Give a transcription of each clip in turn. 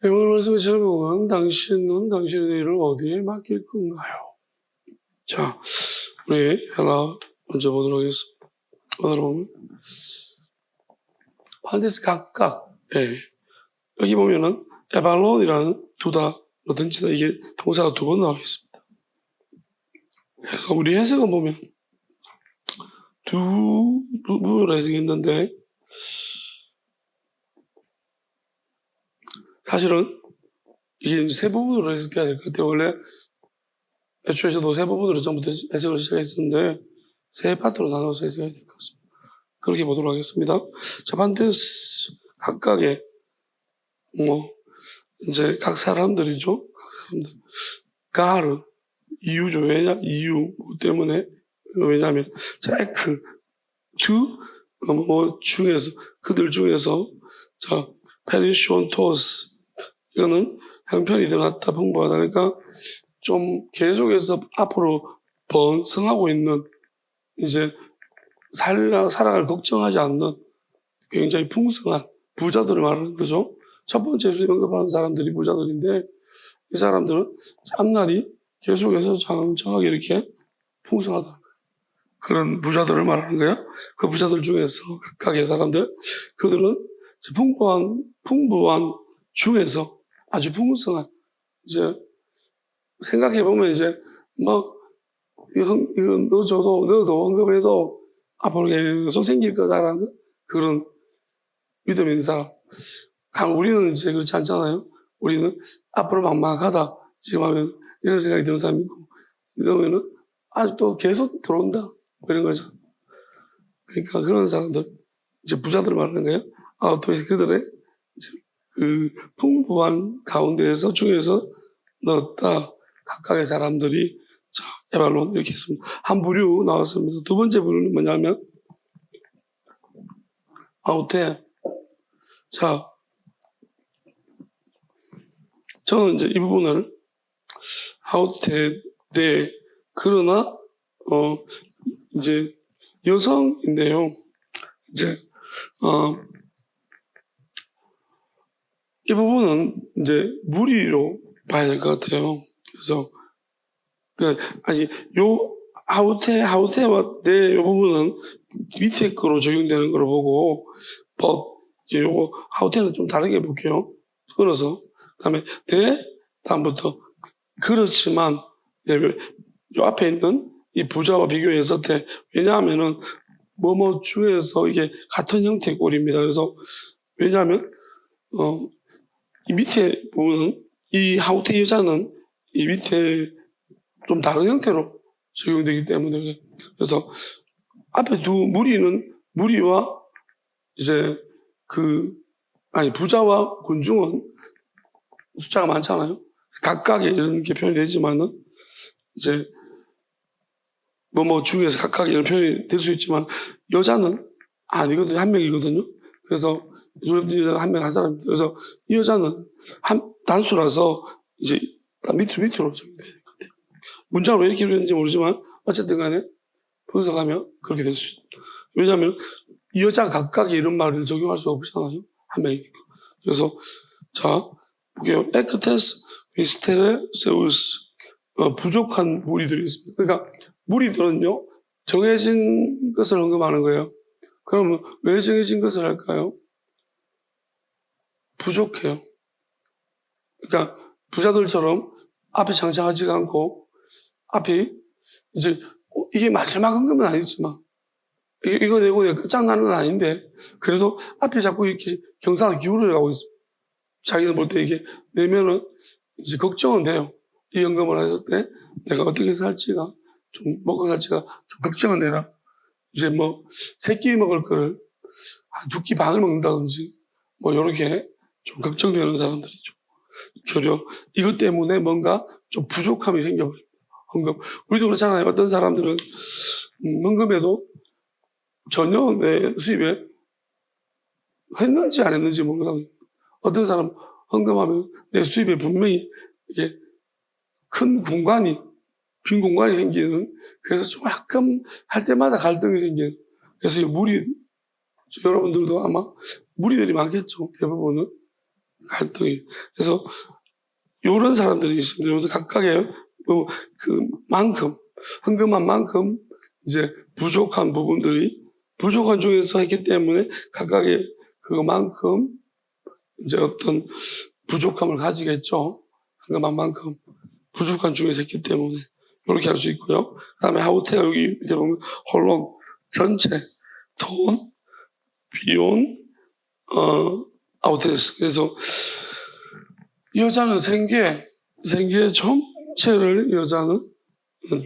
오늘 말씀의 제목은 당신은 당신의 일을 어디에 맡길 건가요? 자, 우리 하나 먼저 보도록 하겠습니다. 오늘 보면 반드시 각각, 여기 보면은 에발론이라는 두다, 뭐든지다 이게 동사가 두 번 나와 있습니다. 그래서 우리 해석은 보면 두 부분으로 해석했는데 사실은 이게 세 부분으로 해석해야 될 것 같아요. 원래 애초에 저도 세 부분으로 전부터 해석을 시작했었는데 세 파트로 나눠서 해석해야 될 것 같습니다. 그렇게 보도록 하겠습니다. 자, 반드시 각각의 이제 각 사람들이죠. 각 사람들. 가르 이유죠. 왜냐? 이유 때문에 왜냐하면 자, 에크 투 중에서 그들 중에서 자 페리시온 토스 이거는 형편이 드러났다 풍부하다. 그러니까 좀 계속해서 앞으로 번성하고 있는 이제 살아갈 걱정하지 않는 굉장히 풍성한 부자들을 말하는 거죠. 첫 번째 예수님 언급하는 사람들이 부자들인데 이 사람들은 앞날이 계속해서 장정하게 이렇게 풍성하다. 그런 부자들을 말하는 거야. 그 부자들 중에서 각각의 사람들 그들은 풍부한 중에서 아주 풍성한 이제 생각해보면 이제 이거 너도 언급해도 앞으로 계속 생길 거다라는 그런 믿음이 있는 사람. 우리는 이제 그렇지 않잖아요. 우리는 앞으로 막막하다. 지금 하면 이런 생각이 드는 사람이 있고, 이러면은 아직도 계속 들어온다. 뭐 이런 거죠. 그러니까 그런 사람들, 이제 부자들 말하는 거예요. 또 그들의 그 풍부한 가운데에서 중에서 넣었다. 각각의 사람들이 자, 에발론 이렇게 했습니다. 한 부류 나왔습니다. 두 번째 부류는 뭐냐면 아우테. 자, 저는 이제 이 부분을 아우테 네 그러나 이제 여성인데요. 이제 이 부분은 이제 무리로 봐야 될 것 같아요. 그래서 요 하우테와 네 요 부분은 밑에 거로 적용되는 거로 보고 이제 요거 하우테는 좀 다르게 볼게요. 끊어서 그다음에 네 다음부터 그렇지만 요 앞에 있는 이 부자와 비교해서 대 왜냐하면은 중에서 이게 같은 형태의 꼴입니다. 그래서 왜냐하면 이 밑에 보면 이 하우테 여자는 이 밑에 좀 다른 형태로 적용되기 때문에 그래서 앞에 두 무리와 이제 부자와 군중은 숫자가 많잖아요. 각각의 이런 게 표현이 되지만은 이제 중에서 각각 이런 표현이 될 수 있지만 여자는 아니거든요. 한 명이거든요. 그래서 여자는 한 명 한 사람입니다. 그래서 이 여자는 단수라서 이제 밑으로 적용돼야 될 것 같아요. 문장으로 이렇게 이루어졌는지 모르지만 어쨌든 간에 분석하면 그렇게 될 수 있어요. 왜냐하면 이 여자가 각각의 이런 말을 적용할 수 없잖아요. 한 명이니까. 그래서 자 볼게요. 에크테스 미스테레 세우스 부족한 무리들이 있습니다. 그러니까 무리들은요 정해진 것을 언급하는 거예요. 그러면 왜 정해진 것을 할까요? 부족해요. 그러니까 부자들처럼 앞에 장창하지가 않고 앞이 이제 이게 마지막 언급은 아니지만 이거 내고 내가 끝장나는 건 아닌데 그래도 앞에 자꾸 이렇게 경사가 기울어 가고 있습니다. 자기는 볼 때 이게 내면은 이제 걱정은 돼요. 이 연금을 했을 때 내가 어떻게 살지가 좀 먹고 살지가 좀 걱정은 되나. 이제 세 끼 먹을 거를 한 두 끼 반을 먹는다든지 요렇게 좀 걱정되는 사람들이죠. 교려 이것 때문에 뭔가 좀 부족함이 생겨버립니다. 헌금. 우리도 그렇잖아요. 어떤 사람들은 헌금에도 전혀 내 수입에 했는지 안 했는지 모르는 어떤 사람 헌금하면 내 수입에 분명히 이게 큰 빈 공간이 생기는 그래서 좀 약간 할 때마다 갈등이 생기는 그래서 여러분들도 아마 무리들이 많겠죠. 대부분은 갈등이. 그래서 이런 사람들이 있습니다. 그래서 각각의 만큼, 헌금한 만큼 이제 부족한 부분들이 부족한 중에서 했기 때문에 각각의 그만큼 이제 어떤 부족함을 가지겠죠. 헌금한 만큼 부족한 중에서 했기 때문에 이렇게 할 수 있고요. 그 다음에 하우테가 여기 밑에 보면 홀론 전체 돈 비용 아우테스. 그래서 여자는 생계 전체를 여자는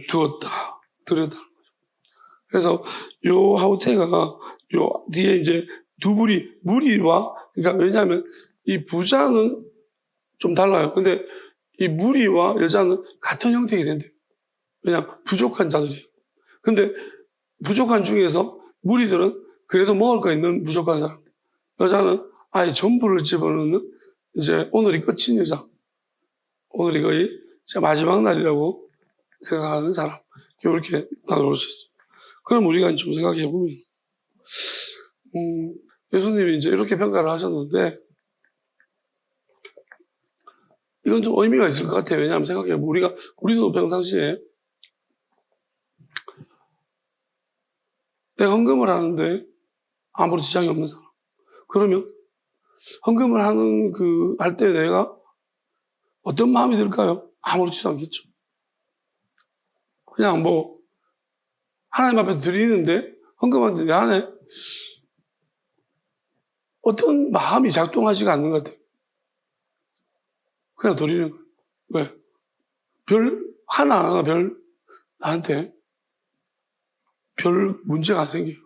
드렸다. 그래서 요 하우테가 요 뒤에 이제 두 무리와, 그러니까 왜냐하면 이 부자는 좀 달라요. 근데 이 무리와 여자는 같은 형태가 된대요. 그냥 부족한 자들이에요. 근데 부족한 중에서 무리들은 그래도 먹을 거 있는 부족한 사람. 여자는 아예 전부를 집어넣는 이제 오늘이 끝인 여자. 오늘이 거의 마지막 날이라고 생각하는 사람. 이렇게 나눠볼 수 있어요. 그럼 우리가 좀 생각해 보면, 예수님이 이제 이렇게 평가를 하셨는데, 이건 좀 의미가 있을 것 같아요. 왜냐하면 생각해 보면 우리도 평상시에 내가 헌금을 하는데 아무리 지장이 없는 사람. 그러면 헌금을 할 때 내가 어떤 마음이 들까요? 아무렇지도 않겠죠. 그냥 하나님 앞에 드리는데 헌금하는데 내 안에 어떤 마음이 작동하지가 않는 것 같아요. 그냥 드리는 거예요. 왜? 하나하나 나한테 별 문제가 안 생겨요.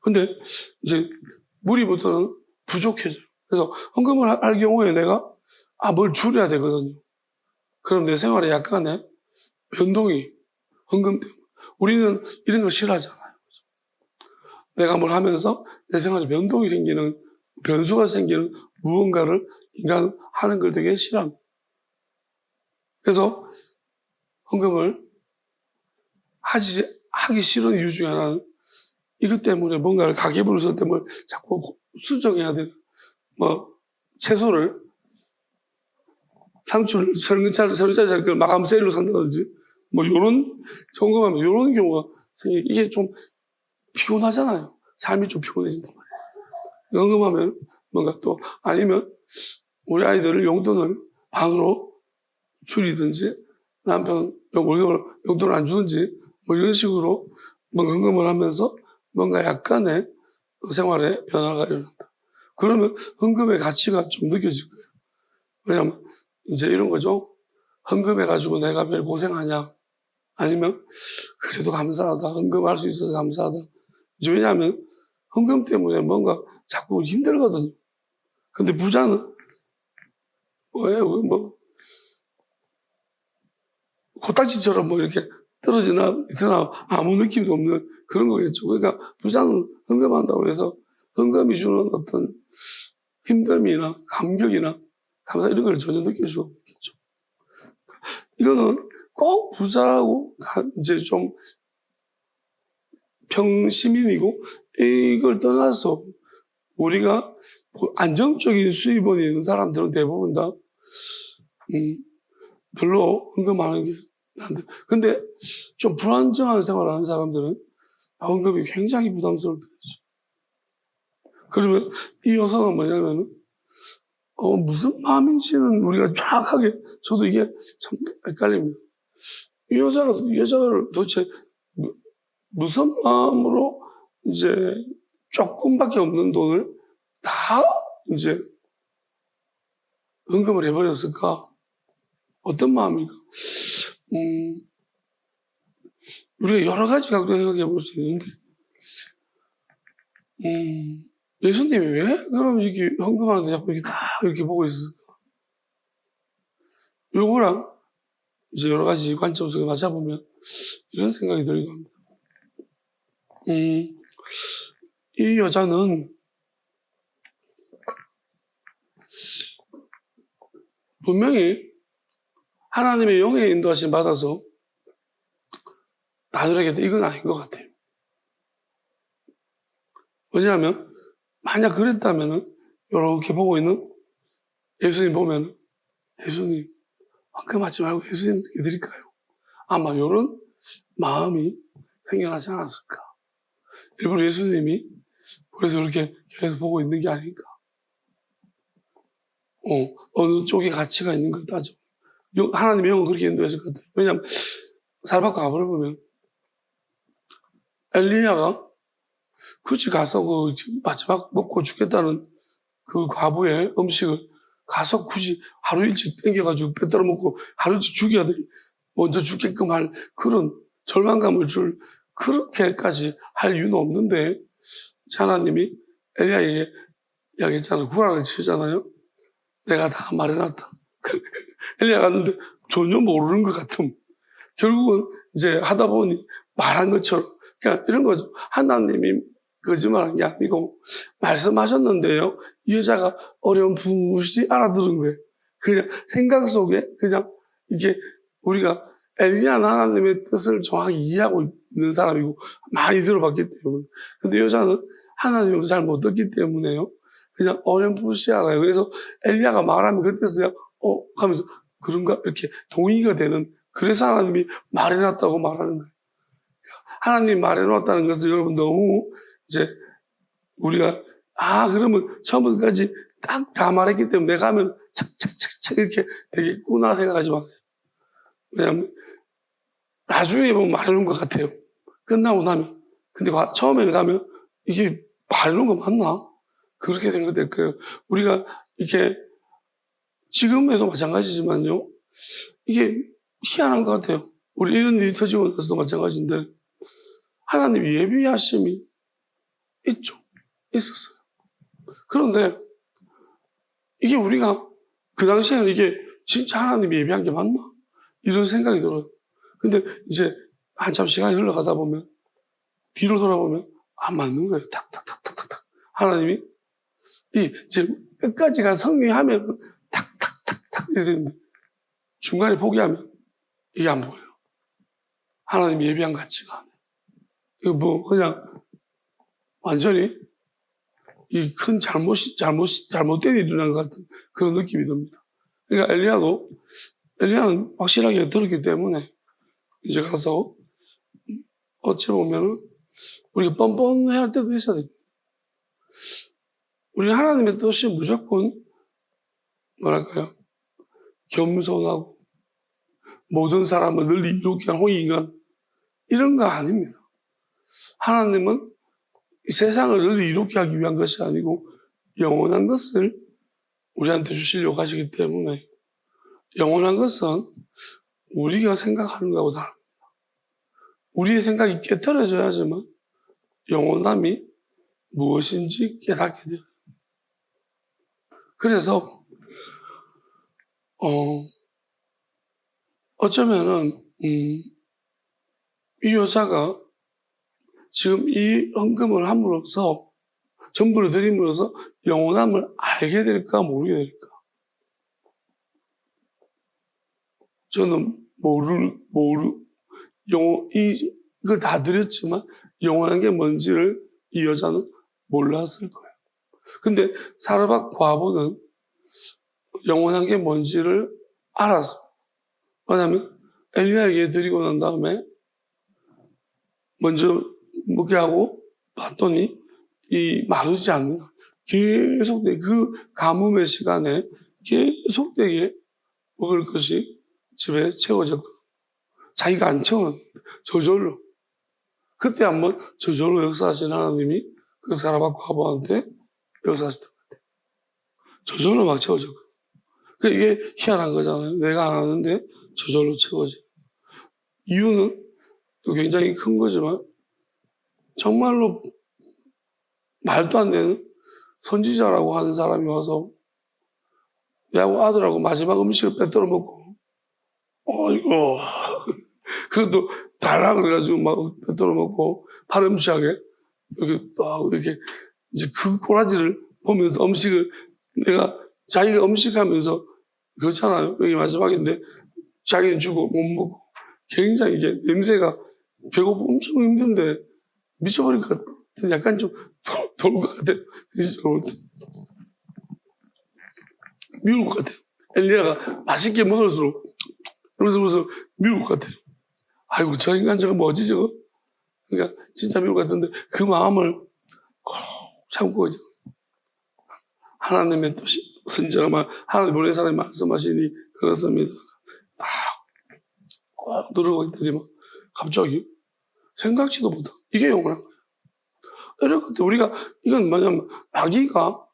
근데 이제 무리부터는 부족해져요. 그래서 헌금을 할 경우에 내가 뭘 줄여야 되거든요. 그럼 내 생활에 약간의 변동이 헌금 때문에. 우리는 이런 걸 싫어하잖아요. 내가 뭘 하면서 내 생활에 변수가 생기는 무언가를 인간은 하는 걸 되게 싫어합니다. 그래서 헌금을 하기 싫은 이유 중에 하나는 이것 때문에 뭔가를 가계부를 쓸 때 자꾸 수정해야 되는, 채소를 상추를 설문짜리 걸 마감 세일로 산다든지, 점검하면 요런 경우가 이게 좀 피곤하잖아요. 삶이 좀 피곤해진단 말이에요. 점검하면 아니면 우리 아이들 용돈을 반으로 줄이든지, 남편 월급을 용돈을 안 주든지, 이런 식으로 헌금을 하면서 뭔가 약간의 생활에 변화가 일어난다. 그러면 헌금의 가치가 좀 느껴질 거예요. 왜냐면 이제 이런 거죠. 헌금해가지고 내가 별 고생하냐? 아니면 그래도 감사하다. 헌금할 수 있어서 감사하다. 이제 왜냐하면 헌금 때문에 뭔가 자꾸 힘들거든요. 근데 부자는 왜 코딱지처럼 이렇게 떨어지나 아무 느낌도 없는 그런 거겠죠. 그러니까 부자는 헌금한다고 해서 헌금이 주는 어떤 힘듦이나 감격이나 감사 이런 걸 전혀 느낄 수가 없겠죠. 이거는 꼭 부자고 이제 좀 평시민이고 이걸 떠나서 우리가 안정적인 수입원이 있는 사람들은 대부분 다 별로 헌금하는 게 난데, 근데 좀 불안정한 생활을 하는 사람들은 헌금이 굉장히 부담스러울 때가 있죠. 그러면 이 여성은 뭐냐면은 무슨 마음인지는 우리가 정확하게, 저도 이게 참 헷갈립니다. 이 여자를 도대체 무슨 마음으로 이제 조금밖에 없는 돈을 다 이제 헌금을 해버렸을까? 어떤 마음일까? 우리가 여러 가지 각도로 생각해 볼 수 있는데, 예수님이 왜 그럼 이렇게 헌금하는데 자꾸 이렇게 보고 있을까? 요거랑 이제 여러 가지 관점 속에 맞춰보면 이런 생각이 들기도 합니다. 이 여자는 분명히 하나님의 영의 인도하심 받아서 나들에게도 이건 아닌 것 같아요. 왜냐하면 만약 그랬다면은 이렇게 보고 있는 예수님 보면, 예수님, 황금 하지 말고 예수님께 드릴까요? 아마 이런 마음이 생겨나지 않았을까. 일부러 예수님이 그래서 이렇게 계속 보고 있는 게 아닐까. 어느 쪽에 가치가 있는 것 따져. 하나님의 영은 그렇게 인도했을 것 같아요. 왜냐하면 살박과 가보를 보면 엘리야가 굳이 가서 그 마지막 먹고 죽겠다는 그 과부의 음식을 가서 굳이 하루 일찍 땡겨가지고 빼들어 먹고 하루 일찍 죽여야 돼. 먼저 죽게끔 할 그런 절망감을 줄 그렇게까지 할 이유는 없는데 하나님이 엘리야에게 이야기했잖아요. 구라를 치잖아요. 내가 다 말해놨다. 엘리야 갔는데 전혀 모르는 것 같음. 결국은 이제 하다 보니 말한 것처럼. 그러니까 이런 거죠. 하나님이 거짓말한 게 아니고 말씀하셨는데요. 이 여자가 어렴풋이 알아들은 거예요. 그냥 생각 속에 그냥 이게 우리가 엘리야는 하나님의 뜻을 정확히 이해하고 있는 사람이고 많이 들어봤기 때문에. 근데 여자는 하나님을 잘 못 듣기 때문에요. 그냥 어렴풋이 알아요. 그래서 엘리야가 말하면 그때서야 하면서 그런가 이렇게 동의가 되는 그래서 하나님이 말해놨다고 말하는 거예요. 하나님 말해놨다는 것을 여러분 너무 이제 우리가 그러면 처음부터까지 딱 다 말했기 때문에 내가 하면 착착착착 이렇게 되겠구나 생각하지 마세요. 왜냐하면 나중에 보면 말해놓은 것 같아요. 끝나고 나면. 근데 처음에는 가면 이게 말해놓은 거 맞나? 그렇게 생각될 거예요. 우리가 이렇게 지금에도 마찬가지지만요. 이게 희한한 것 같아요. 우리 이런 일이 터지고 나서도 마찬가지인데 하나님 예비하심이 있었어요. 그런데 이게 우리가 그 당시에는 이게 진짜 하나님 예비한 게 맞나? 이런 생각이 들어요. 근데 이제 한참 시간이 흘러가다 보면 뒤로 돌아보면 안 맞는 거예요. 탁탁탁탁탁. 하나님이 이제 끝까지가 성리하면 탁탁탁탁 이렇게 되는데 중간에 포기하면 이게 안 보여요. 하나님 예비한 가치가 안 해요. 이거 그냥 완전히 이 큰 잘못된 일이 일어난 것 같은 그런 느낌이 듭니다. 그러니까 엘리야는 확실하게 들었기 때문에 이제 가서 어찌 보면은 우리가 뻔뻔해 할 때도 있어야 됩니다. 우리 하나님의 뜻이 무조건 뭐랄까요? 겸손하고 모든 사람을 늘 이롭게 한 홍익인간 이런 거 아닙니다. 하나님은 이 세상을 늘 이롭게 하기 위한 것이 아니고 영원한 것을 우리한테 주시려고 하시기 때문에 영원한 것은 우리가 생각하는 것하고 다릅니다. 우리의 생각이 깨트려져야지만 영원함이 무엇인지 깨닫게 돼요. 그래서 어쩌면은 이 여자가 지금 이 헌금을 함으로써 전부를 드림으로써 영원함을 알게 될까 모르게 될까? 저는 이걸 다 드렸지만 영원한 게 뭔지를 이 여자는 몰랐을 거예요. 근데 사르밧 과부는 영원한 게 뭔지를 알았어. 왜냐하면 엘리야에게 드리고 난 다음에 먼저 먹게 하고 봤더니 이 마르지 않는 계속되게 그 가뭄의 시간에 계속되게 먹을 것이 집에 채워졌고 자기가 안 채워놨는데 저절로 그때 한번 저절로 역사하신 하나님이 그 사르밧 과부한테 역사하셨던 것 같아요. 저절로 막 채워졌고 이게 희한한 거잖아요. 내가 안 하는데 저절로 채워져. 이유는 또 굉장히 큰 거지만 정말로 말도 안 되는 선지자라고 하는 사람이 와서 내하고 아들하고 마지막 음식을 빼들어 먹고 이거 그래도 달라 그래가지고 막 빼들어 먹고 파렴치하게 이렇게 이제 그 꼬라지를 보면서 음식을 내가 자기가 음식하면서 그렇잖아요. 여기 마지막인데 자기는 주고 못 먹고 굉장히 이게 냄새가 배고프고 엄청 힘든데 미쳐버릴 것 같은 약간 좀 돌 것 같아요. 미울 것 같아요. 엘리야가 맛있게 먹을수록 그러면서 미울 것 같아요. 아이고 저 인간 저거 뭐지 저거? 그러니까 진짜 미울 것 같은데 그 마음을 꼭 참고 이제 하나님의 또 선지자가 하나님 보낸 사람이 말씀하시니 그렇습니다. 꼭 누르고 있더니 갑자기 생각지도 못한 이게 영원한 거예요. 이럴 때 우리가 이건 뭐냐면 마귀가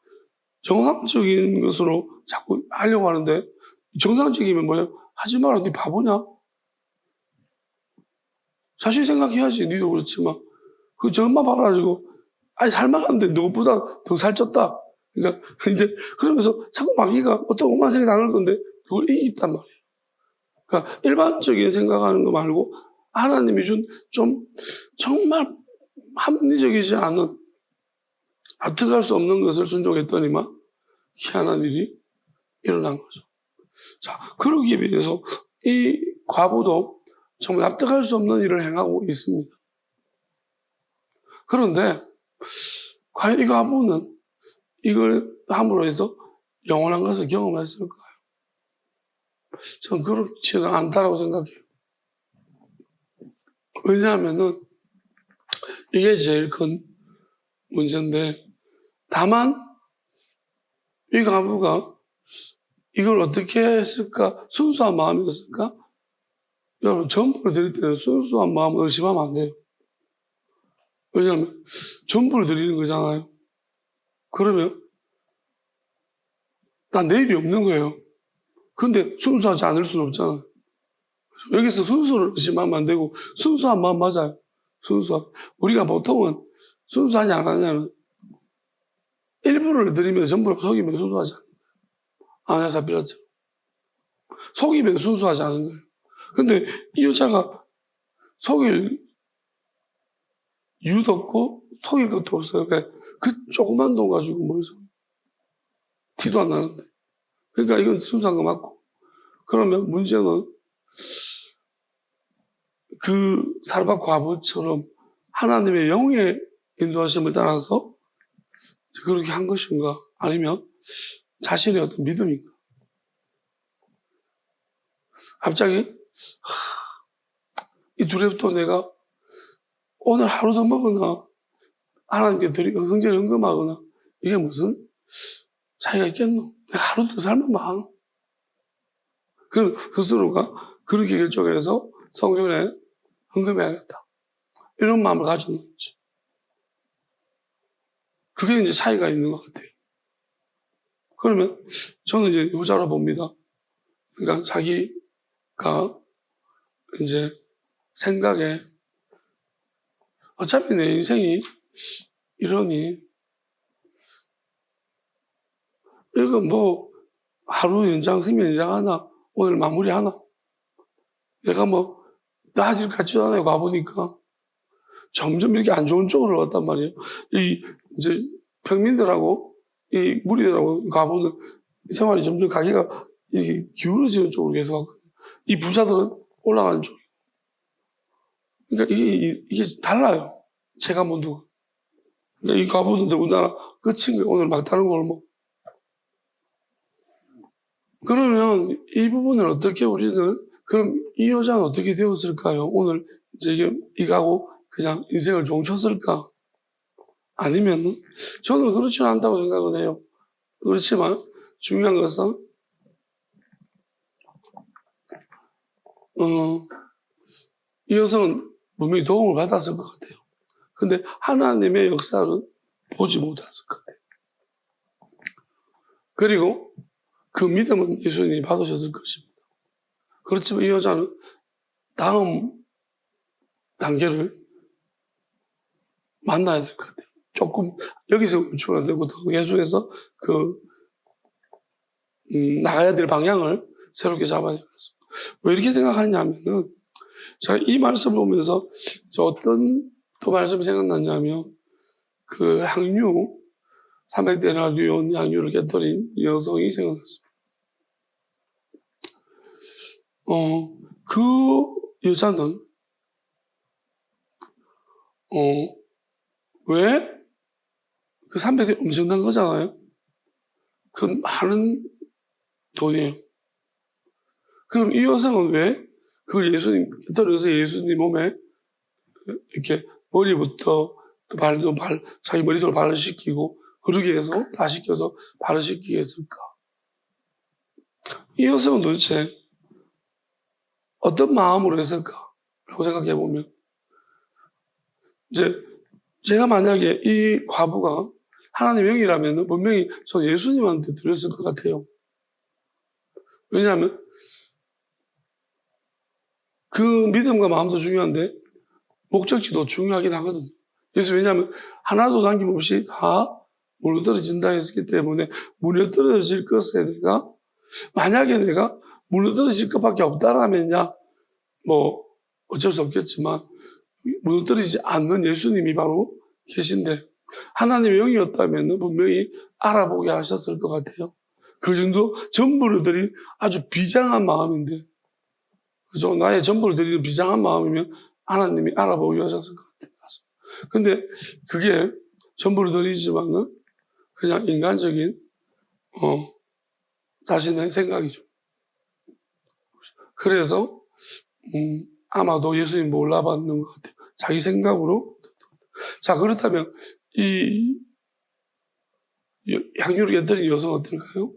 정상적인 것으로 자꾸 하려고 하는데 정상적이면 뭐야? 하지 마라, 네 바보냐? 사실 생각해야지, 니도 그렇지만 그 저것만 봐가지고 아니 살만한데 누구보다 더 살쪘다. 그러니까 이제 그러면서 자꾸 마귀가 어떤 오만 생각이 나올 건데 그걸 이기단 말이에요. 그러니까 일반적인 생각하는 거 말고 하나님이 준 좀 정말 합리적이지 않은 납득할 수 없는 것을 순종했더니만 희한한 일이 일어난 거죠. 자, 그러기 위해서 이 과부도 정말 납득할 수 없는 일을 행하고 있습니다. 그런데 과연 이 과부는 이걸 함으로 해서 영원한 것을 경험했을까요? 저는 그렇지는 않다라고 생각해요. 왜냐하면은 이게 제일 큰 문제인데 다만 이 과부가 이걸 어떻게 했을까? 순수한 마음이었을까? 여러분 전부를 드릴 때는 순수한 마음을 의심하면 안 돼요. 왜냐하면 전부를 드리는 거잖아요. 그러면 난 내입이 없는 거예요. 근데 순수하지 않을 수는 없잖아요. 여기서 순수를 의심하면 안 되고 순수한 마음 맞아요. 순수한. 우리가 보통은 순수하냐 안 하냐는 일부를 드리면 전부를 속이면 순수하지 않아요. 아냐 잡히었죠. 속이면 순수하지 않은 거예요. 근데 이 여자가 속일 이유도 없고 속일 것도 없어요. 왜? 그 조그만 돈 가지고 뭘 속? 티도 안 나는데. 그러니까 이건 순수한 거 맞고. 그러면 문제는 그 사르밧 과부처럼 하나님의 영의 인도하심을 따라서 그렇게 한 것인가? 아니면 자신의 어떤 믿음인가? 갑자기 이 둘에부터 내가 오늘 하루 더 먹으나 하나님께 드리고 흥제를 헌금하거나 이게 무슨 차이가 있겠노? 내가 하루 더 살면 많어. 그 스스로가 그렇게 결정해서 성전에 헌금해야겠다. 이런 마음을 가졌는 거지. 그게 이제 차이가 있는 것 같아요. 그러면 저는 이제 여자로 봅니다. 그러니까 자기가 이제 생각에 어차피 내 인생이 이러니 이거 뭐 하루 연장, 생명 연장하나 오늘 마무리하나 내가 뭐 나아질 것 같지도 않아요. 가보니까 점점 이렇게 안 좋은 쪽으로 갔단 말이에요. 이 이제 평민들하고 이 무리들하고 가보는 생활이 점점 가게가 이게 기울어지는 쪽으로 계속 가거든요. 이 부자들은 올라가는 쪽. 그러니까 이게 달라요. 체감온도가. 그러니까 이 가보는 더군다나 끝인 거예요. 오늘 막 다른 걸 뭐. 그러면 이 부분을 어떻게 우리는 그럼 이 여자는 어떻게 되었을까요? 오늘 이제 이 가고 그냥 인생을 종쳤을까? 아니면은 저는 그렇지는 않다고 생각을 해요. 그렇지만 중요한 것은 이 여성은 분명히 도움을 받았을 것 같아요. 근데 하나님의 역사는 보지 못했을 것 같아요. 그리고 그 믿음은 예수님이 받으셨을 것입니다. 그렇지만 이 여자는 다음 단계를 만나야 될 것 같아요. 조금 여기서 멈추어야 되고 더 계속해서 나가야 될 방향을 새롭게 잡아야 될 것 같습니다. 왜 이렇게 생각하냐면은 제가 이 말씀을 보면서 어떤 또 말씀이 생각났냐면 그 향유 300데나리온 향유를 깨뜨린 여성이 생각났습니다. 그 여자는 왜 그 300이 엄청난 거잖아요. 그 많은 돈이에요. 그럼 이 여성은 왜 그걸 예수님 곁들여서 예수님 몸에 이렇게 머리부터 또 발도 자기 머리도 발을 씻기고 그러게 해서 다 씻겨서 발을 씻기게 했을까? 이 여성은 도대체 어떤 마음으로 했을까라고 생각해 보면 이제 제가 만약에 이 과부가 하나님의 영이라면 분명히 저 예수님한테 드렸을 것 같아요. 왜냐하면 그 믿음과 마음도 중요한데 목적지도 중요하긴 하거든. 그래서 왜냐하면 하나도 남김없이 다 무너뜨려진다 했기 때문에 무너뜨려질 것에 내가 만약에 내가 무너뜨려질 것밖에 없다라면야 뭐 어쩔 수 없겠지만 무너뜨리지 않는 예수님이 바로 계신데 하나님의 영이었다면 분명히 알아보게 하셨을 것 같아요. 그 정도 전부를 드린 아주 비장한 마음인데 그죠? 나의 전부를 드리는 비장한 마음이면 하나님이 알아보게 하셨을 것 같아요. 근데 그게 전부를 드리지만은 그냥 인간적인 자신의 생각이죠. 그래서 아마도 예수님 몰라봤는 것 같아요. 자기 생각으로. 자, 그렇다면 이 향유를 곁들인 여성은 어떨까요?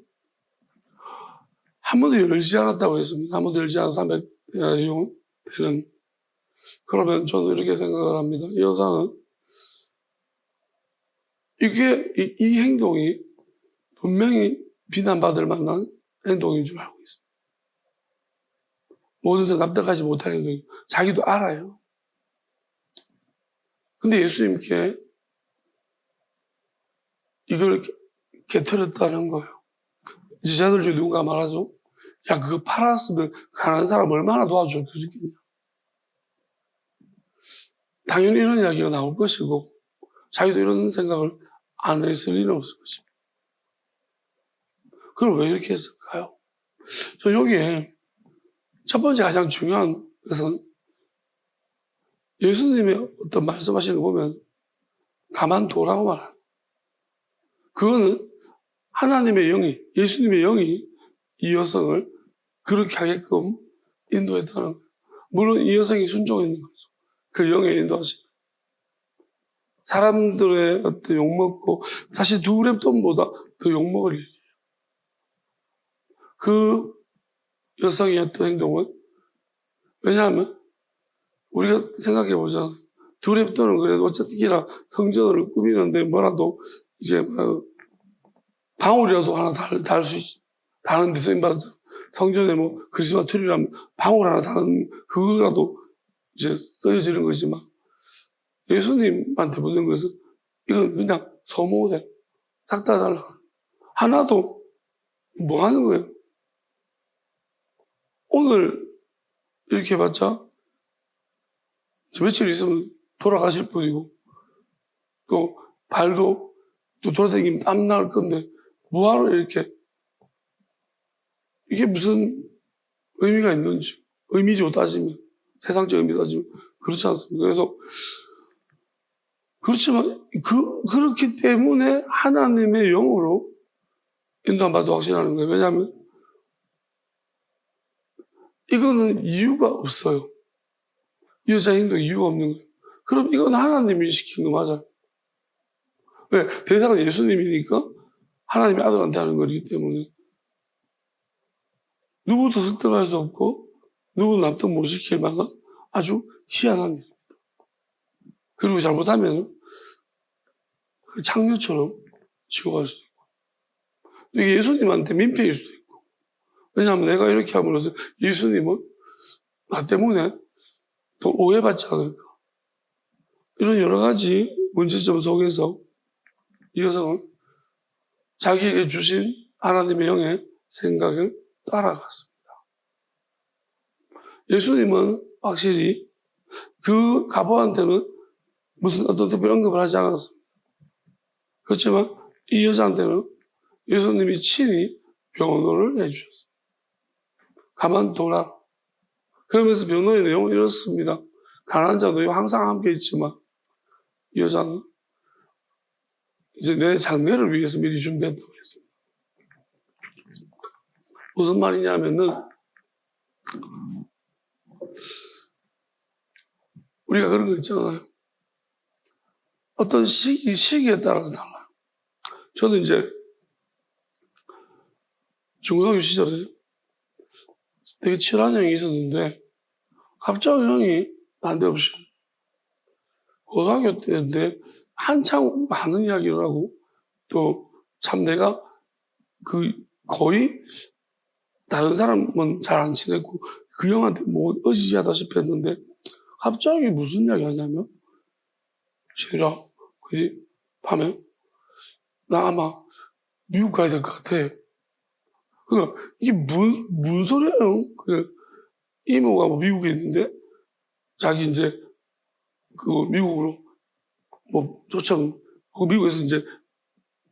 한 번도 열지 않았다고 했습니다. 한 번도 열지 않은 300데나리온 되는. 그러면 저는 이렇게 생각을 합니다. 이 여자는 이 행동이 분명히 비난받을 만한 행동인 줄 알고 있습니다. 모든 사람 납득하지 못할 행동이 자기도 알아요. 근데 예수님께 이걸 깨트렸다는 거예요. 이제 저들 중에 누군가 말하죠. 야, 그거 팔았으면 가난한 사람 얼마나 도와줄 수 있겠냐. 당연히 이런 이야기가 나올 것이고 자기도 이런 생각을 안 했을 리는 없을 것입니다. 그럼 왜 이렇게 했을까요? 저 여기에 첫 번째 가장 중요한 것은 예수님의 어떤 말씀하시는 거 보면 가만두라고 말합니다. 그거는 하나님의 영이, 예수님의 영이 이 여성을 그렇게 하게끔 인도했다는 거예요. 물론 이 여성이 순종했는 거죠. 그 영의 인도하심. 사람들의 어떤 욕먹고 사실 두 랩돈보다 더 욕먹을 일이에요. 그 여성의 어떤 행동은 왜냐하면 우리가 생각해보자. 두 랩돈은 그래도 어쨌든이나 성전을 꾸미는데 뭐라도 이제 방울이라도 하나 달 수 있지. 다른데 쓰임받은 성전에 뭐 크리스마스 트리라면 방울 하나 다른 그거라도 이제 써지는 거지만 예수님한테 묻는 것은 이건 그냥 소모될 싹 다 달라. 하나도 뭐 하는 거예요? 오늘 이렇게 해봤자 며칠 있으면 돌아가실 분이고 또 발도 또 돌아다니면 땀 날 건데 뭐하러 이렇게 이게 무슨 의미가 있는지 의미적으로 따지면 세상적 의미로 따지면 그렇지 않습니다. 그래서 그렇지만 그렇기 때문에 하나님의 영으로 인도받아 확신하는 거예요. 왜냐하면 이거는 이유가 없어요. 이 여자 행동에 이유가 없는 거예요. 그럼 이건 하나님이 시킨 거 맞아요. 왜? 대상은 예수님이니까 하나님의 아들한테 하는 거기 때문에 누구도 습득할 수 없고 누구도 납득 못 시킬 만한 아주 희한한 일입니다. 그리고 잘못하면 창녀처럼 지워갈 수도 있고 이게 예수님한테 민폐일 수도 있고 왜냐하면 내가 이렇게 함으로써 예수님은 나 때문에 또 오해받지 않을까 이런 여러 가지 문제점 속에서 이 여성은 자기에게 주신 하나님의 영의 생각을 따라갔습니다. 예수님은 확실히 그 가보한테는 무슨 어떤 특별한 언급을 하지 않았습니다. 그렇지만 이 여자한테는 예수님이 친히 변호를 해주셨습니다. 가만둬라. 그러면서 변호의 내용은 이렇습니다. 가난한 자도 항상 함께 있지만 이 여자는 이제 내 장례를 위해서 미리 준비했다고 했습니다. 무슨 말이냐면은, 우리가 그런 거 있잖아요. 어떤 시기에 따라서 달라요. 저는 이제 중고등학교 시절에 되게 친한 형이 있었는데, 갑자기 형이 난데없이 고등학교 때인데 한창 많은 이야기를 하고, 또 참 내가 거의 다른 사람은 잘 안 친했고 그 형한테 뭐 의지하다시피 했는데, 갑자기 무슨 이야기 하냐면, 제가 그지 밤에 나 아마 미국 가야 될 것 같아. 그러니까 이게 무슨 소리예요? 이모가 뭐 미국에 있는데 자기 이제 그 미국으로 뭐 초청, 미국에서 이제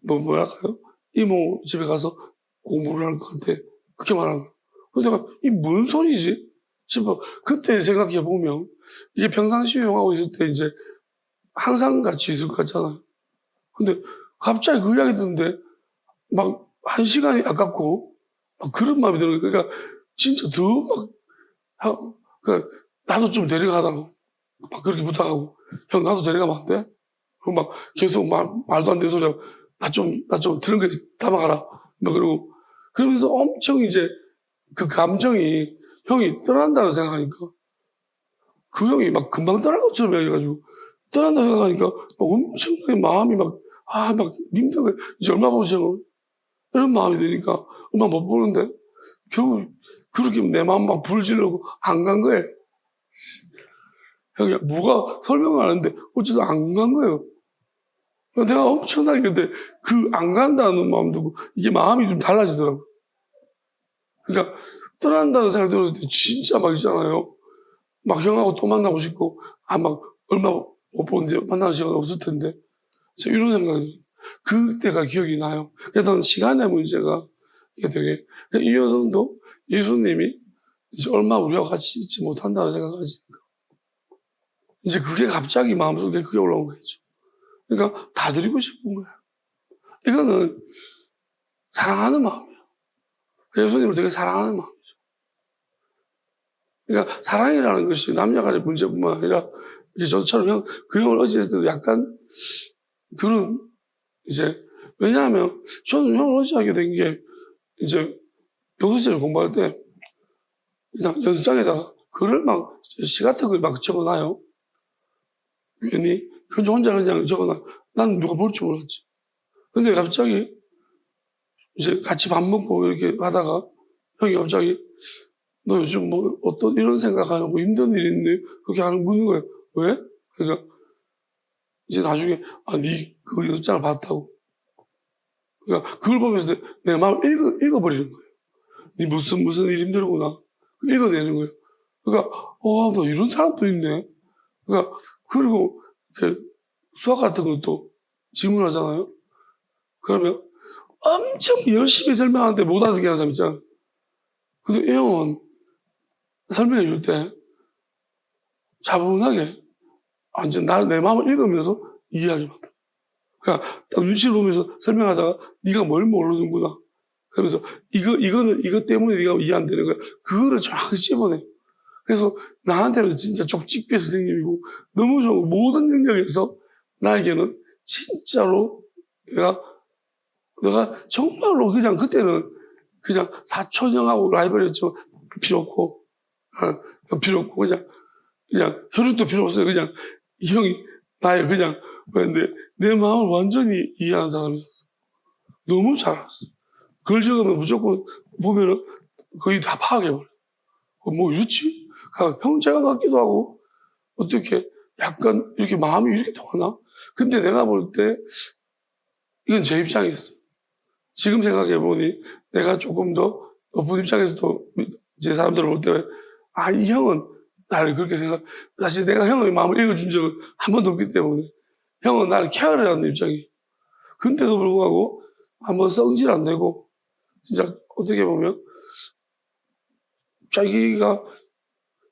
뭐랄까요? 이모 집에 가서 공부를 할 것 같아. 그렇게 말하는 거야. 그래서 내가 이 뭔 소리지? 싶어. 그때 생각해 보면 이게 평상시 형하고 있을 때 이제 항상 같이 있을 것 같잖아요. 근데 갑자기 그 이야기 듣는데 막 1시간이 아깝고 막 그런 마음이 들어요. 그러니까 진짜 더 막, 그러니까 나도 좀 데려가달라고 막 그렇게 부탁하고, 형 나도 데려가면 안 돼? 그리고 막 계속 말도 안 되는 소리 하고, 나 좀 들은 거 담아가라. 막 그러고, 그러면서 엄청 이제 그 감정이 형이 떠난다고 생각하니까, 그 형이 막 금방 떠날 것처럼 얘기해가지고, 떠난다고 생각하니까 막 엄청나게 마음이 막 힘든 거야. 이제 얼마 보지 뭐. 이런 마음이 드니까 얼마 못 보는데, 결국 그렇게 내 마음 막 불질르고 안 간 거예요. 형이 뭐가 설명을 하는데 어쨌든 안 간 거예요. 내가 엄청나게 근데 그 안 간다는 마음도 이게 마음이 좀 달라지더라고요. 그러니까 떠난다는 생각이 들었을 때 진짜 막 있잖아요. 막 형하고 또 만나고 싶고, 막 얼마 못 보는데 만나는 시간 없을 텐데. 제가 이런 생각이 그때가 기억이 나요. 그래서 시간의 문제가 이게 되게, 이 여성도 예수님이 이제 얼마 우리와 같이 있지 못한다는 생각하지. 이제 그게 갑자기 마음속에 그게 올라온 거죠. 그러니까 다 드리고 싶은 거예요. 이거는 사랑하는 마음이에요. 예수님을 되게 사랑하는 마음이죠. 그러니까 사랑이라는 것이 남녀 간의 문제뿐만 아니라, 이제 저처럼 그 형을 어지했을 때도 약간 그런, 이제, 왜냐하면 저는 형을 어지하게 된 게, 이제 교수실을 공부할 때 그냥 연습장에다가 글을 막 시 같은 걸 막 적어놔요. 괜히 혼자 그냥 적어놔. 난 누가 볼 줄 몰랐지. 근데 갑자기 이제 같이 밥 먹고 이렇게 하다가 형이 갑자기 너 요즘 뭐 어떤 이런 생각하고 힘든 일 있니? 그렇게 묻는 거예요. 왜? 그러니까 이제 나중에 네 그 연습장을 봤다고. 그러니까 그걸 보면서 내 마음을 읽어버리는 거예요. 네 무슨 일 힘들구나. 읽어내는 거예요. 그러니까 너 이런 사람도 있네. 그러니까 그리고 수학 같은 것도 질문하잖아요. 그러면 엄청 열심히 설명하는데 못 알아듣게 하는 사람 있잖아. 근데 이 형은 설명해 줄 때 차분하게 완전 내 마음을 읽으면서 이해하게 만들어. 그러니까 딱 눈치를 보면서 설명하다가 네가 뭘 모르는구나. 그러면서 이거 때문에 네가 이해 안 되는 거야. 그거를 정확히 찝어내. 그래서 나한테는 진짜 쪽집게 선생님이고 너무 좋은 모든 영역에서 나에게는 진짜로 내가 정말로 그냥 그때는 그냥 사촌형하고 라이벌이었죠. 필요 없고, 그냥 혈육도 필요 없어요. 그냥 이 형이 나의 그냥 내 마음을 완전히 이해하는 사람이었어. 너무 잘 알았어. 글 적으면 무조건 보면은 거의 다 파악해버려. 뭐 이렇지? 형제가 같기도 하고, 어떻게 약간 이렇게 마음이 이렇게 통하나? 근데 내가 볼 때 이건 제 입장이었어. 지금 생각해보니 내가 조금 더 높은 입장에서도 제 사람들을 볼 때, 이 형은 나를 그렇게 사실 내가 형의 마음을 읽어준 적은 한 번도 없기 때문에 형은 나를 케어를 하는 입장이. 근데도 불구하고 한번 성질 안 내고, 진짜 어떻게 보면 자기가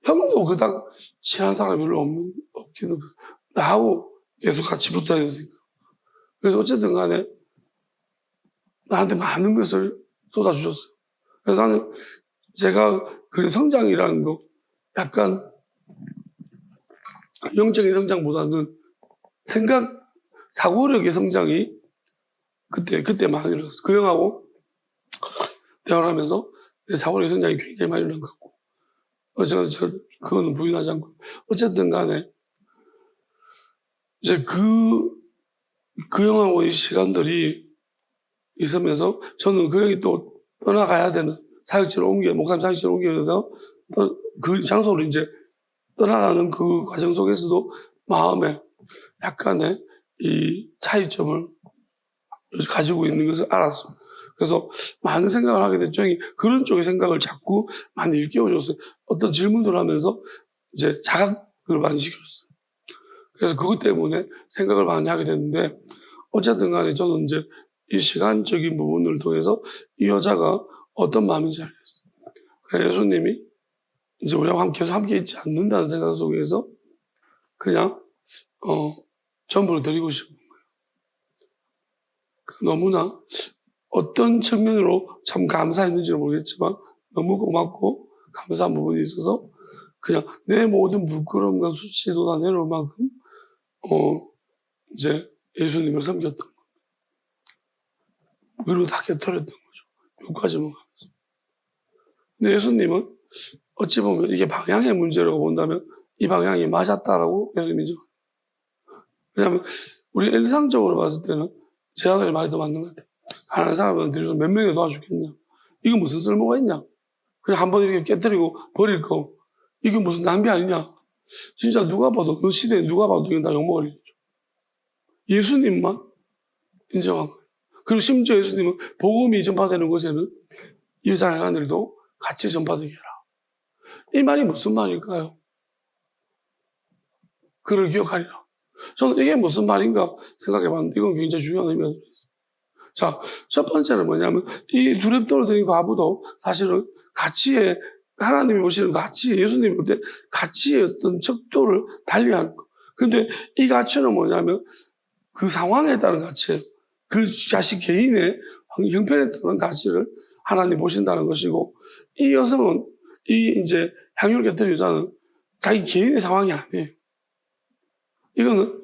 형도 그닥 친한 사람이 별로 없기는, 나하고 계속 같이 붙어 있으니까. 그래서 어쨌든 간에 나한테 많은 것을 쏟아주셨어요. 그래서 나는 제가 그 성장이라는 거 약간 영적인 성장보다는 사고력의 성장이 그때 많이 일어났어요. 그 형하고 대화를 하면서 내 사고력의 성장이 굉장히 많이 일어난 것 같고. 제가 그거는 부인하지 않고. 어쨌든 간에 이제 그 형하고의 시간들이 있으면서 저는 그 형이 또 떠나가야 되는 목사님 사역지로 옮겨서 그 장소로 이제 떠나가는 그 과정 속에서도 마음에 약간의 이 차이점을 가지고 있는 것을 알았어요. 그래서 많은 생각을 하게 됐죠. 형이 그런 쪽의 생각을 자꾸 많이 일깨워줬어요. 어떤 질문을 하면서 이제 자각을 많이 시켜줬어요. 그래서 그것 때문에 생각을 많이 하게 됐는데, 어쨌든 간에 저는 이제 이 시간적인 부분을 통해서 이 여자가 어떤 마음인지 알겠어요. 그러니까 예수님이 이제 우리하고 계속 함께 있지 않는다는 생각 속에서 그냥, 전부를 드리고 싶은 거예요. 너무나 어떤 측면으로 참 감사했는지는 모르겠지만 너무 고맙고 감사한 부분이 있어서 그냥 내 모든 부끄러움과 수치도 다 내려올 만큼, 이제 예수님을 섬겼던 거예요. 위로 다 깨뜨렸던 거죠. 여기까지만 가면서. 근데 예수님은 어찌 보면 이게 방향의 문제라고 본다면 이 방향이 맞았다라고 예수님이 인정합니다. 왜냐하면 우리 일상적으로 봤을 때는 제 아들의 말이 더 맞는 것 같아요. 가난한 사람들이 몇 명이 도와주겠냐. 이거 무슨 쓸모가 있냐. 그냥 한번 이렇게 깨뜨리고 버릴 거. 이게 무슨 낭비 아니냐. 진짜 누가 봐도, 그 시대에 누가 봐도 이건 다 욕먹을 일이죠. 예수님만 인정한 거예요. 그리고 심지어 예수님은 복음이 전파되는 곳에는 이 여자 양아들도 같이 전파되게 해라. 이 말이 무슨 말일까요? 그를 기억하리라. 저는 이게 무슨 말인가 생각해 봤는데 이건 굉장히 중요한 의미가 들어있어요. 자, 첫 번째는 뭐냐면 이 두렙돈을 드린 과부도 사실은 가치에, 하나님이 보시는 가치, 예수님이 볼 때 가치의 어떤 척도를 달리하는 거. 근데 이 가치는 뭐냐면 그 상황에 따른 가치예요. 그 자식 개인의 형편에 따른 가치를 하나님 보신다는 것이고, 이 여성은, 이제 향유를 곁들인 여자는 자기 개인의 상황이 아니에요. 이거는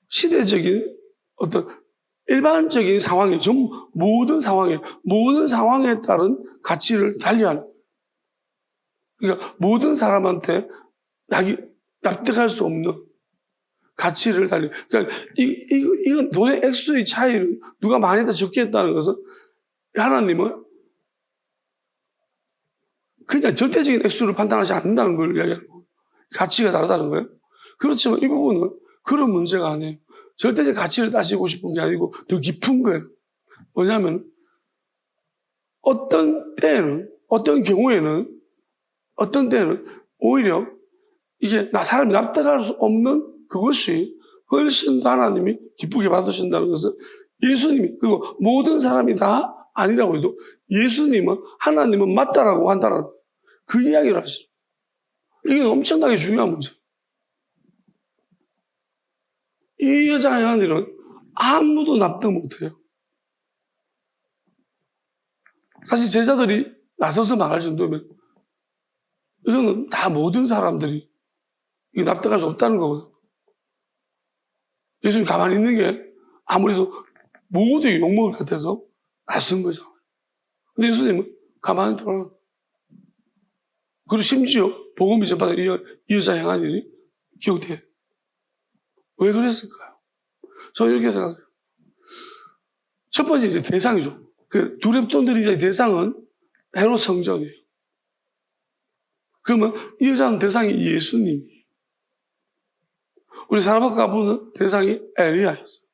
시대적인 어떤 일반적인 상황에, 모든 상황에 따른 가치를 달리하는. 그러니까 모든 사람한테 납득할 수 없는 가치를 달리. 그러니까 이건 돈의 액수의 차이를 누가 많이 더 적게 했다는 것은 하나님은 그냥 절대적인 액수를 판단하지 않는다는 걸 이야기하는 거예요. 가치가 다르다는 거예요. 그렇지만 이 부분은 그런 문제가 아니에요. 절대적 가치를 따지고 싶은 게 아니고 더 깊은 거예요. 뭐냐면 어떤 경우에는 오히려 이게 사람이 납득할 수 없는 그것이 훨씬 더 하나님이 기쁘게 받으신다는 것은 예수님이, 그리고 모든 사람이 다 아니라고 해도 예수님은, 하나님은 맞다라고 한다는 그 이야기를 하시죠. 이게 엄청나게 중요한 문제예요. 이 여자의 아들은 아무도 납득 못해요. 사실 제자들이 나서서 말할 정도면 이거는 다 모든 사람들이 납득할 수 없다는 거거든요. 예수님 가만히 있는 게 아무래도 모두 욕먹을 것 같아서 낯선 거잖아요. 근데 예수님은 가만히 돌아가. 그리고 심지어 복음이 전파된 이 여자 행한 일이 기억돼요. 왜 그랬을까요? 저는 이렇게 생각해요. 첫 번째 이제 대상이죠. 그 두렙돈들이 대상은 헤롯 성전이에요. 그러면 이 여자는 대상이 예수님이에요. 우리 사라밧 과부는 대상이 엘리야였어요.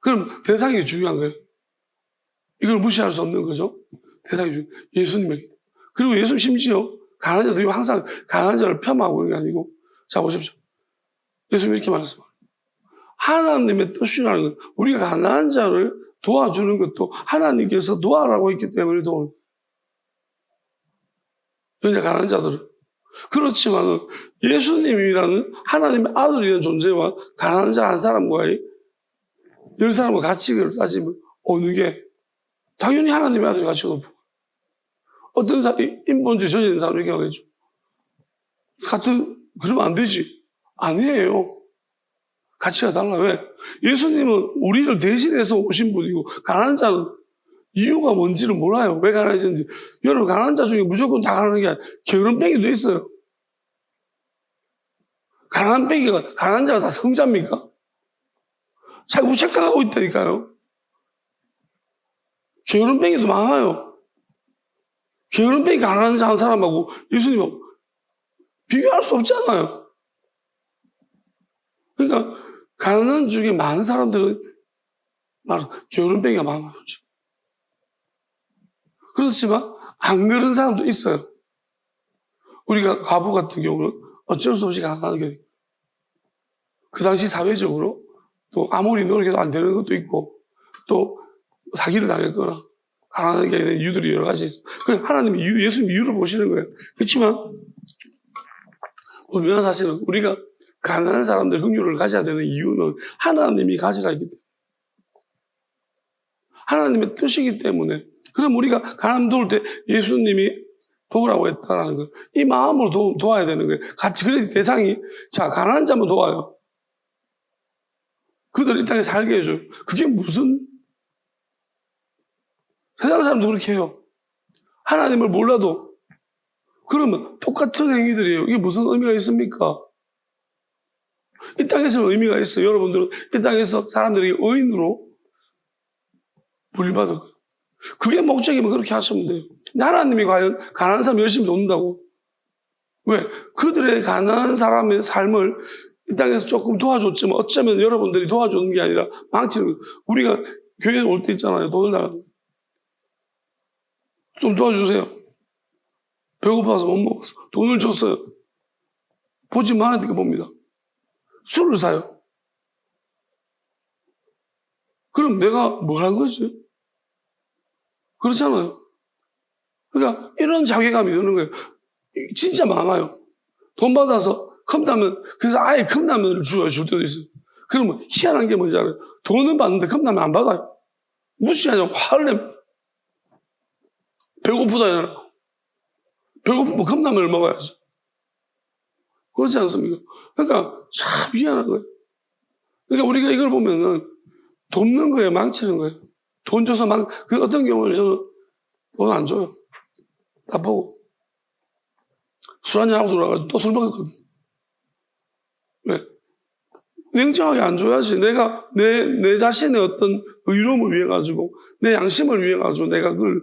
그럼 대상이 중요한 거예요. 이걸 무시할 수 없는 거죠. 대상이 중요해요. 예수님에게. 그리고 예수 심지어 가난한 자들이 항상 가난한 자를 폄하하고 있는 게 아니고, 자 보십시오. 예수님이 이렇게 말했습니다. 하나님의 뜻이라는 건 우리가 가난한 자를 도와주는 것도 하나님께서 도와라고 했기 때문에 도와요. 그러니까 가난한 자들은. 그렇지만은 예수님이라는 하나님의 아들이라는 존재와 가난한 자 한 사람과의 10사람과 가치를 따지면 어느 게 당연히 하나님의 아들이 가치가 높고. 어떤 사람이 인본주의 저지른 사람 이렇게 하겠죠. 그러면 안 되지. 아니에요. 가치가 달라. 왜? 예수님은 우리를 대신해서 오신 분이고, 가난한 자는 이유가 뭔지를 몰라요. 왜 가난해졌는지. 여러분, 가난한 자 중에 무조건 다 가난한 게 아니라, 게으름뱅이도 있어요. 가난한 자가 다 성자입니까? 자꾸 착각하고 있다니까요. 게으름뱅이도 많아요. 게으름뱅이 가난한 자 한 사람하고 예수님하고 비교할 수 없잖아요. 그러니까, 가난한 중에 많은 사람들은 게으름뱅이가 많아요. 그렇지만 안 그런 사람도 있어요. 우리가 과부 같은 경우는 어쩔 수 없이 가난하게 그 당시 사회적으로 또 아무리 노력해도 안 되는 것도 있고 또 사기를 당했거나 가난하게 된 이유들이 여러 가지 있어요. 하나님이 예수님 이유를 보시는 거예요. 그렇지만 분명한 사실은 우리가 가난한 사람들 긍휼을 가져야 되는 이유는 하나님이 가지라 했기 때문에 하나님의 뜻이기 때문에 그럼 우리가 가난한 도울 때 예수님이 도우라고 했다라는 거. 이 마음으로 도와야 되는 거예요. 같이 그래야 대상이 자 가난한 자만 도와요. 그들 이 땅에 살게 해줘요. 그게 무슨 세상 사람도 그렇게 해요. 하나님을 몰라도 그러면 똑같은 행위들이에요. 이게 무슨 의미가 있습니까? 이 땅에서는 의미가 있어요. 여러분들은 이 땅에서 사람들에게 의인으로 불림받을 거예요. 그게 목적이면 그렇게 하시면 돼요. 하나님이 과연 가난한 사람 열심히 돕는다고? 왜? 그들의 가난한 사람의 삶을 이 땅에서 조금 도와줬지만 어쩌면 여러분들이 도와주는 게 아니라 망치는 거예요. 우리가 교회에 올 때 있잖아요. 돈을 달라고. 좀 도와주세요. 배고파서 못 먹었어. 돈을 줬어요. 보지만 않으니까 봅니다. 술을 사요. 그럼 내가 뭘 한 거지? 그렇잖아요. 그러니까 이런 자괴감이 드는 거예요. 진짜 많아요. 돈 받아서 컵라면, 그래서 아예 컵라면을 줘요. 줄 때도 있어요. 그러면 희한한 게 뭔지 알아요? 돈은 받는데 컵라면 안 받아요. 무시하냐고 화를 냅니다. 배고프다 이러고. 배고프면 컵라면을 먹어야죠. 그렇지 않습니까? 그러니까 참 미안한 거예요. 그러니까 우리가 이걸 보면은 돕는 거예요, 망치는 거예요. 돈 줘서 그 어떤 경우는 저는 돈 안 줘요. 다 보고. 술 한잔하고 돌아가지고 또 술 먹었거든. 왜? 냉정하게 안 줘야지. 내가 내 자신의 어떤 의로움을 위해 가지고, 내 양심을 위해 가지고 내가 그걸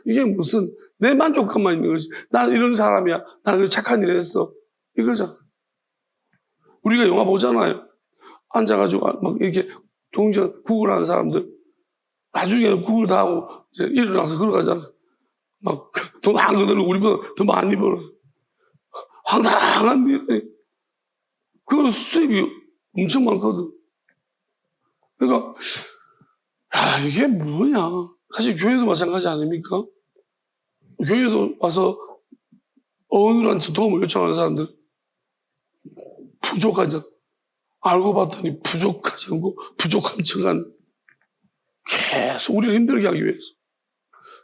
이게 무슨 내 만족감만 있는 거지. 난 이런 사람이야. 난 착한 일을 했어. 이거잖아. 우리가 영화 보잖아요. 앉아가지고 막 이렇게 동전 구걸하는 사람들. 나중에 구걸 다 하고 이제 일어나서 걸어가잖아. 막 돈 한거 들고 우리보다 더 많이 벌어. 황당한 일. 그걸 수입이 엄청 많거든. 그러니까 야 이게 뭐냐. 사실 교회도 마찬가지 아닙니까? 교회도 와서 어른한테 도움을 요청하는 사람들 부족하죠. 알고 봤더니 부족하지 않고 부족한 척한 계속 우리를 힘들게 하기 위해서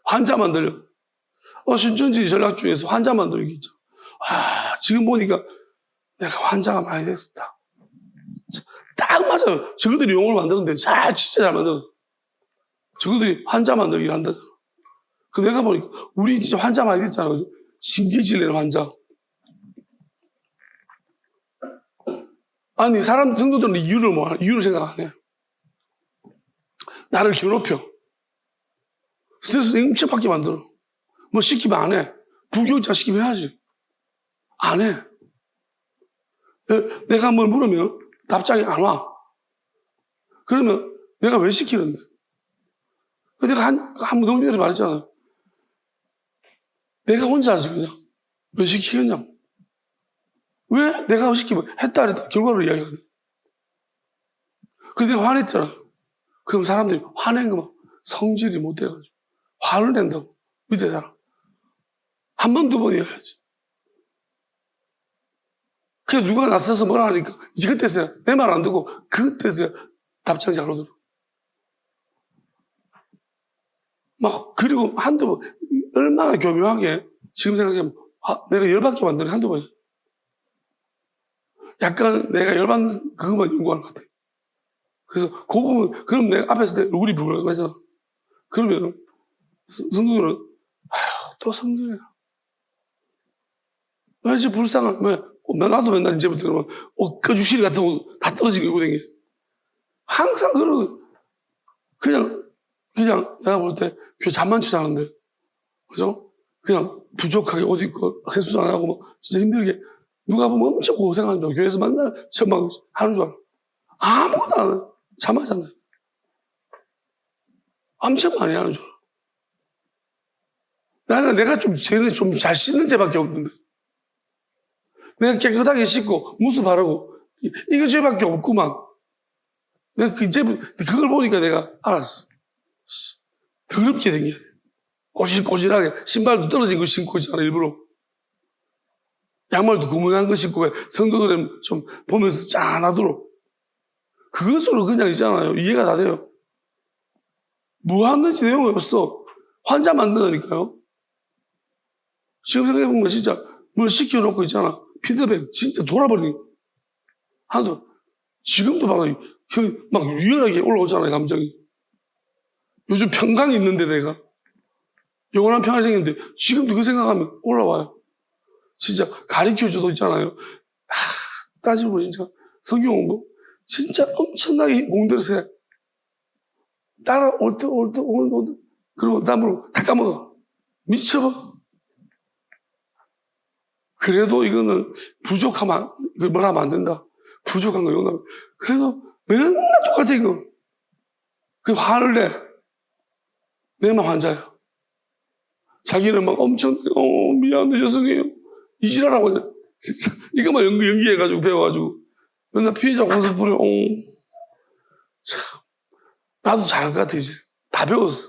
환자 만들려. 신천지 전략 중에서 환자 만들기 있죠. 지금 보니까 내가 환자가 많이 됐었다. 딱 맞아요. 저것들이 용어를 만드는데 진짜 잘 만들어. 저것들이 환자 만들기를 한다. 그 내가 보니까 우리 진짜 환자 많이 됐잖아. 신기질내는 환자. 아니 사람 성도들은 이유를 뭐하나? 이유를 생각 안 해요. 나를 괴롭혀. 스트레스 엄청 받게 만들어. 뭐 시키면 안 해. 부교육자 시키면 해야지. 안 해. 내가 뭘 물으면 답장이 안 와. 그러면 내가 왜 시키는데? 내가 한번 너무 전에 말했잖아요. 내가 혼자 하지 그냥. 왜 시키겠냐고. 왜 내가 시키면 했다 안 했다 결과를 이야기하거든. 그래서 내가 화냈잖아. 그럼 사람들이 화낸 거만 성질이 못 돼가지고 화를 낸다고. 밑에 사람. 한 번, 두 번 해야지. 그래서 누가 낯서서 뭐라 하니까 이제 그때서야 내 말 안 듣고 그때서야 답장이 잘 오더라고. 그리고 한두 번, 얼마나 교묘하게, 지금 생각하면, 내가 열받게 만드는 한두 번. 약간 내가 열받는 그것만 연구하는 것 같아. 그래서 그 부분, 그럼 내가 앞에서 내 얼굴이 불안하고 했잖아. 그러면, 성도들은, 아휴, 또 성도야. 왠지 불쌍한, 나도 맨날 이제부터 그러면, 꺼주시리 같은 거 다 떨어지고 이거 댕겨. 항상 그냥 내가 볼 때 교회 잠만 치자는데, 그죠? 그냥 부족하게 옷 입고 세수도 안 하고 진짜 힘들게 누가 보면 엄청 고생한다. 교회에서 맨날 막 하는 줄 알아. 아무것도 안 해. 잠하잖아요. 엄청 많이 하는 줄 알아. 내가 쟤는 좀 잘 씻는 죄밖에 없는데. 내가 깨끗하게 씻고 무스 바르고 이거 죄밖에 없구만. 내가 그걸 보니까 내가 알았어. 더럽게 된 게. 꼬질꼬질하게 신발도 떨어진 거 신고 있잖아 일부러. 양말도 구멍난 거 신고 왜 성도들은 좀 보면서 짠하도록. 그것으로 그냥 있잖아요. 이해가 다 돼요. 뭐 하는지 내용이 없어. 환자 만드니까요. 지금 생각해보면 진짜 뭘 시켜놓고 있잖아. 피드백 진짜 돌아버리는 하도 지금도 막 유연하게 올라오잖아요 감정이. 요즘 평강이 있는데 내가 영원한 평안이 생겼는데 지금도 그 생각하면 올라와요. 진짜 가르쳐줘도 있잖아요. 따지고 보면 진짜 성경 공부 진짜 엄청나게 공들여서 해. 따라올 때 오늘 그리고 남으로 다 까먹어. 미쳐봐. 그래도 이거는 부족하면 뭘 하면 안 된다. 부족한 거 용납. 그래도 맨날 똑같아 이거. 그 화를 내. 내만 환자야. 자기는 막 엄청 미안해 죄송해요. 이지랄하고 진짜 이것만 연기해가지고 배워가지고 맨날 피해자 고소부려. 참 나도 잘할 것 같아 이제. 다 배웠어.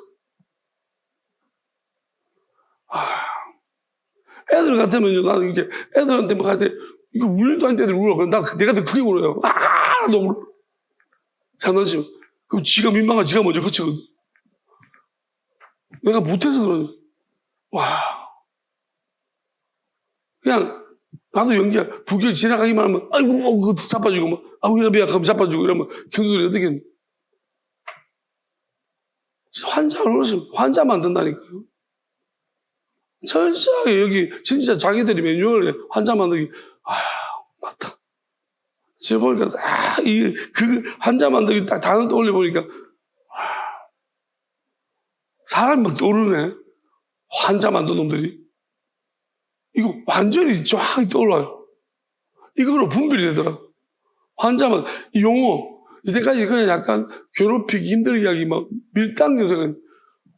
애들 같으면요 나는 이렇게 애들한테 막 할 때 이거 울도 안 돼 애들 울어. 그럼 내가 더 크게 울어요. 너 울어. 장난치면 그럼 지가 민망하면 지가 먼저 거치거든. 내가 못해서 그러는 와. 그냥 나도 연기야. 부결 지나가기만 하면 아이고 그거 자빠지고 막 아우 이러면 약하면 자빠지고 이러면 경솔이 어떻게 했니? 환자를 오르시면 환자 만든다니까요. 철저하게 여기 진짜 자기들이 매뉴얼에 환자 만들기 맞다. 제가 보니까 그 환자 만들기 딱 단어 떠올려 보니까 사람이 막 떠오르네. 환자 만든 놈들이 이거 완전히 쫙 떠올라요. 이거로 분별이 되더라. 환자만 이 용어 이때까지 그냥 약간 괴롭히기 힘들게 하기 막 밀당되고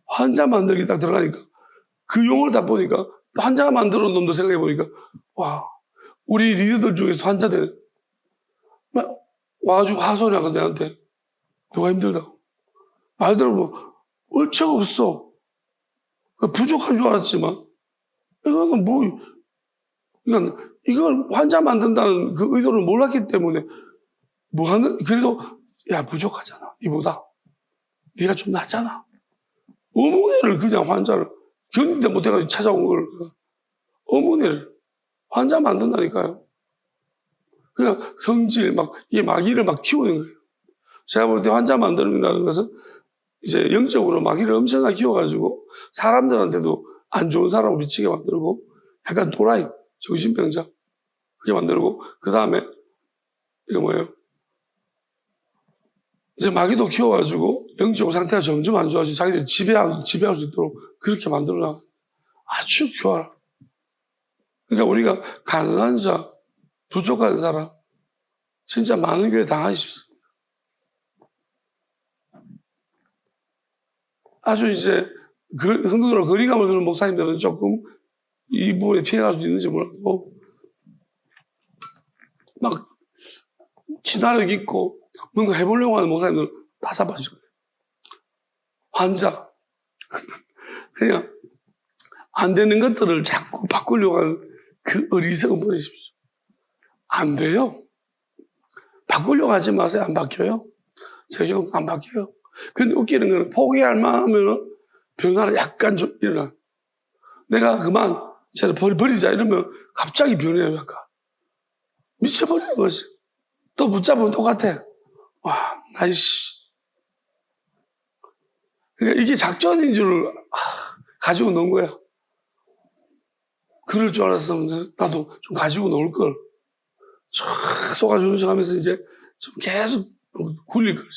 환자 만들기 딱 들어가니까 그 용어를 딱 보니까 환자가 만들어 놓은 놈도 생각해 보니까 와 우리 리더들 중에서 환자들 막 와가지고 하소연하거든 내한테 누가 힘들다고 말대로 뭐 얼척 없어 부족한 줄 알았지만 이거는 그러니까 이걸 환자 만든다는 그 의도를 몰랐기 때문에 그래도 야 부족하잖아 니보다 네가 좀 낫잖아 어머니를 그냥 환자를 견디다 못해가지고 찾아온 걸 어머니를 환자 만든다니까요. 그냥 성질 이 마귀를 막 키우는 거예요. 제가 볼 때 환자 만든다는 것은 이제 영적으로 마귀를 엄청나게 키워가지고 사람들한테도 안 좋은 사람을 미치게 만들고 약간 도라이 정신병자 그렇게 만들고 그 다음에 이거 뭐예요? 이제 마귀도 키워가지고 영적 상태가 점점 안 좋아지고 자기들이 지배할 수 있도록 그렇게 만들어놔. 아주 교활. 그러니까 우리가 가난한 자, 부족한 사람 진짜 많은 교회 당하기 쉽습니다. 아주 이제 성도들과 거리감을 두는 목사님들은 조금 이 부분에 피해갈 수 있는지 몰라도 막 친화력 있고 뭔가 해보려고 하는 목사님들은 다 잡아주고 환자 그냥 안 되는 것들을 자꾸 바꾸려고 하는 그 어리석은 버리십시오. 안 돼요. 바꾸려고 하지 마세요. 안 바뀌어요. 제 경 안 바뀌어요. 근데 웃기는 거는 포기할 만하면 변화를 약간 좀 일어나. 내가 그만 쟤를 버리자 이러면 갑자기 변해요, 약간. 미쳐버리는 거지. 또 붙잡으면 똑같아. 와, 나이씨. 그러니까 이게 작전인 줄 가지고 논 거야. 그럴 줄 알았으면 나도 좀 가지고 놀 걸. 쫙 쏘가주는 척 하면서 이제 좀 계속 굴릴 걸.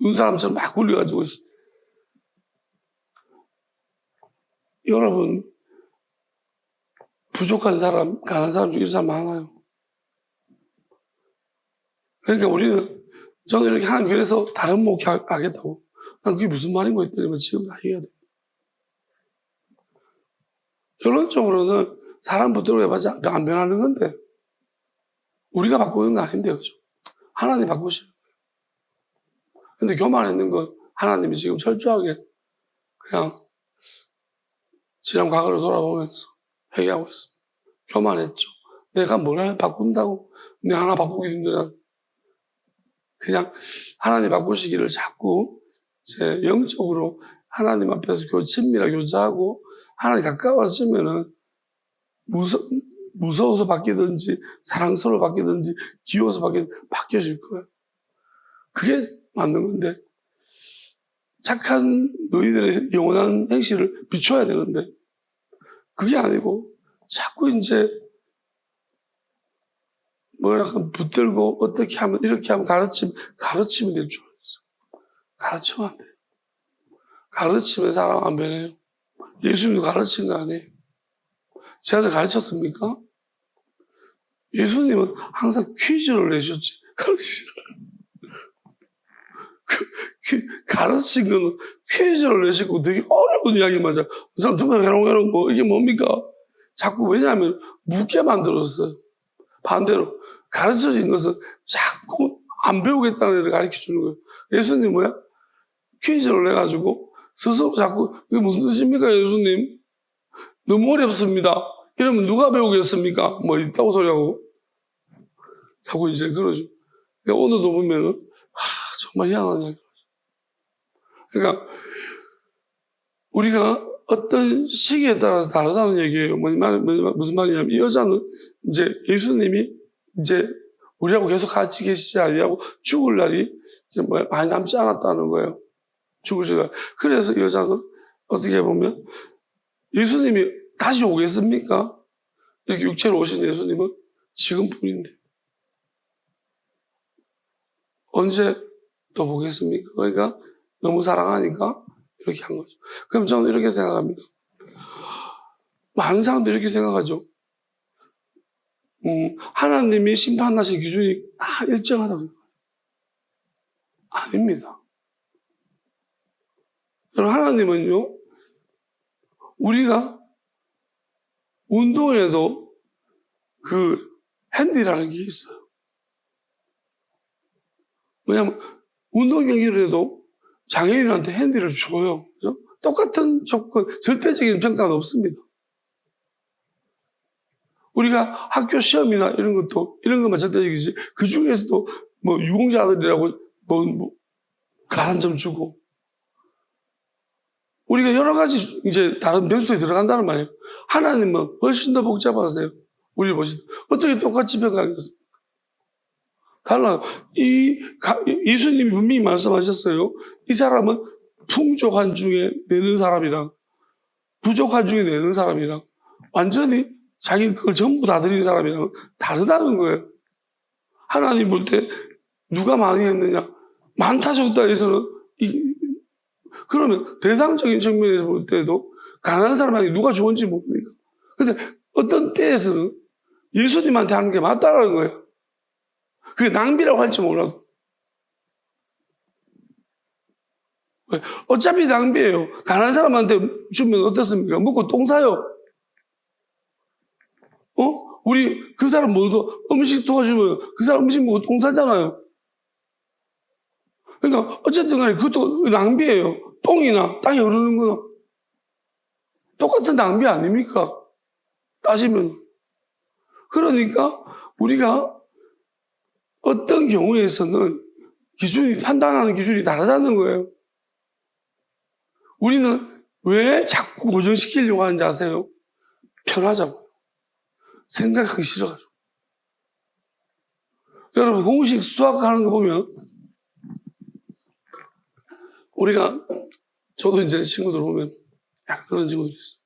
눈 사람처럼 막 굴려가지고. 여러분, 부족한 사람, 강한 사람 중에 이런 사람 많아요. 그러니까 저는 이렇게 하나님 그래서 다른 목회 하겠다고. 난 그게 무슨 말인 거 했더니 지금 다 해야 돼. 결론적으로는 사람 붙들고 해봐자 안 변하는 건데, 우리가 바꾸는 건 아닌데, 그죠? 하나님 바꾸시는 거예요. 근데 교만했는 건 하나님이 지금 철저하게 그냥 지난 과거를 돌아보면서 회개하고 있습니다. 교만했죠. 내가 뭘 바꾼다고, 내 하나 바꾸기 힘들어. 그냥 하나님 바꾸시기를 자꾸 제 영적으로 하나님 앞에서 친밀하게 교제하고 하나님 가까워지면은 무서워서 바뀌든지 사랑스러워 바뀌든지 귀여워서 바뀌든지 바뀌어질 거예요. 그게 맞는 건데 착한 너희들의 영원한 행실을 비춰야 되는데 그게 아니고 자꾸 이제 뭐 약간 붙들고 어떻게 하면 이렇게 하면 가르치면 될 줄 알았어. 가르치면 안 돼요. 가르치면 사람 안 변해요. 예수님도 가르친 거 아니에요. 제가 가르쳤습니까? 예수님은 항상 퀴즈를 내셨지. 가르친 거는 퀴즈를 내시고 되게 어려운 이야기 맞아. 정말 해롱해롱 뭐 이게 뭡니까? 자꾸 왜냐하면 묻게 만들었어요. 반대로 가르쳐진 것은 자꾸 안 배우겠다는 애를 가르쳐 주는 거예요. 예수님 뭐야? 퀴즈를 내가지고 스스로 자꾸 이게 무슨 뜻입니까 예수님? 너무 어렵습니다. 이러면 누가 배우겠습니까? 뭐 있다고 소리하고 자꾸 이제 그러죠. 그러니까 오늘도 보면은 정말 희한한 이야기. 그러니까 우리가 어떤 시기에 따라서 다르다는 얘기예요. 무슨 말이냐면 이 여자는 이제 예수님이 이제 우리하고 계속 같이 계시지 아니하고 죽을 날이 이제 많이 남지 않았다는 거예요. 죽을 시간. 그래서 이 여자는 어떻게 보면 예수님이 다시 오겠습니까? 이렇게 육체로 오신 예수님은 지금뿐인데 언제 또 보겠습니까? 그러니까 너무 사랑하니까 이렇게 한 거죠. 그럼 저는 이렇게 생각합니다. 많은 사람들이 이렇게 생각하죠. 하나님이 심판하실 기준이 일정하다고. 아닙니다. 여러분, 하나님은요, 우리가 운동에도 그 핸디라는 게 있어요. 왜냐하면 운동 경기를 해도 장애인한테 핸디를 줘요. 그죠? 똑같은 조건, 절대적인 평가는 없습니다. 우리가 학교 시험이나 이런 것만 절대적이지, 그 중에서도 뭐 유공자들이라고 뭐 가산점 주고, 우리가 여러 가지 이제 다른 변수에 들어간다는 말이에요. 하나님은 훨씬 더 복잡하세요. 우리 보시다. 어떻게 똑같이 평가하겠습니까? 달라요. 예수님이 분명히 말씀하셨어요. 이 사람은 풍족한 중에 내는 사람이랑 부족한 중에 내는 사람이랑 완전히 자기 그걸 전부 다 드리는 사람이랑 다르다는 거예요. 하나님 볼 때 누가 많이 했느냐? 많다 적다에서는 그러면 대상적인 측면에서 볼 때도 가난한 사람한테 누가 좋은지 모릅니까? 근데 어떤 때에서는 예수님한테 하는 게 맞다라는 거예요. 그게 낭비라고 할지 몰라도. 어차피 낭비예요. 가난한 사람한테 주면 어떻습니까? 먹고 똥 싸요. 우리 그 사람 뭐도 음식 도와주면 그 사람 음식 먹고 똥 싸잖아요. 그러니까 어쨌든 간에 그것도 낭비예요. 똥이나 땅에 흐르는 거나 똑같은 낭비 아닙니까? 따지면. 그러니까 우리가 어떤 경우에서는 판단하는 기준이 다르다는 거예요. 우리는 왜 자꾸 고정시키려고 하는지 아세요? 편하자고. 생각하기 싫어가지고. 여러분, 공식 수학하는 거 보면, 우리가, 저도 이제 친구들 보면, 약간 그런 친구들이 있어요.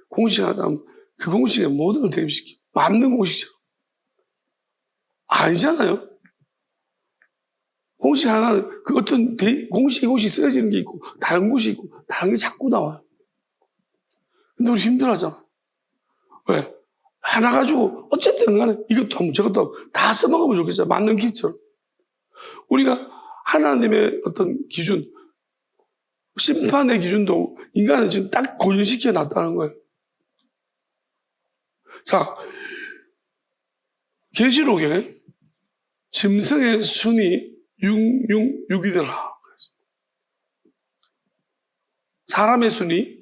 공식 하다 하면, 그 공식에 모든 걸 대입시켜. 맞는 공식이죠. 아니잖아요? 공식 하나는, 그 어떤 공식이 쓰여지는 게 있고, 다른 곳이 있고, 다른 게 자꾸 나와요. 근데 우리 힘들어하잖아. 왜? 하나 가지고, 어쨌든 간에, 이것도 하면 저것도 하면, 다 써먹으면 좋겠죠. 맞는 기처럼. 우리가 하나님의 어떤 기준, 심판의 기준도 인간은 지금 딱 고정시켜 놨다는 거예요. 자, 계시록에 짐승의 순이 666이더라. 사람의 순이,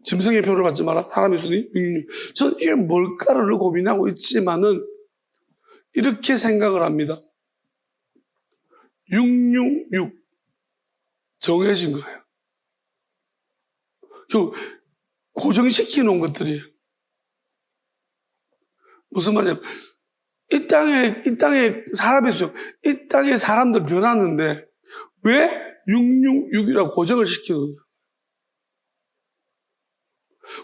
짐승의 표를 받지 마라. 사람의 순이 666. 저는 이게 뭘까를 고민하고 있지만은 이렇게 생각을 합니다. 666 정해진 거예요. 고정시켜 놓은 것들이에요. 무슨 말이냐면 이 땅에 사람의 수, 이 땅에 사람들 변하는데 왜 666이라고 고정을 시키는 거예요?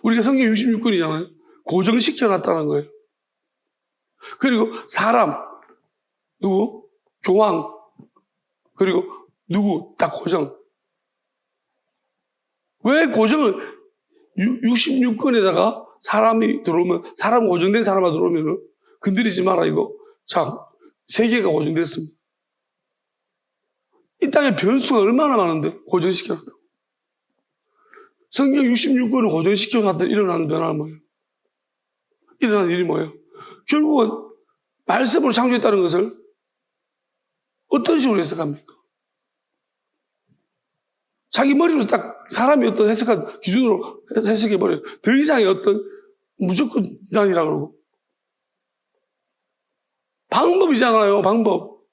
우리가 성경 66권이잖아요. 고정시켜 놨다는 거예요. 그리고 사람, 누구? 교황, 그리고 누구? 딱 고정. 왜 고정을 66권에다가 사람이 들어오면, 사람 고정된 사람이 들어오면 건드리지 마라 이거. 자, 세계가 고정됐습니다. 이 땅에 변수가 얼마나 많은데 고정시켜놨다. 성경 66권을 고정시켜놨더니 일어나는 변화는 뭐예요? 일어나는 일이 뭐예요? 결국은 말씀으로 창조했다는 것을 어떤 식으로 해석합니까? 자기 머리로 딱 사람이 어떤 해석한 기준으로 해석해버려요. 더 이상의 어떤 무조건 이단이라 그러고. 방법이잖아요, 방법.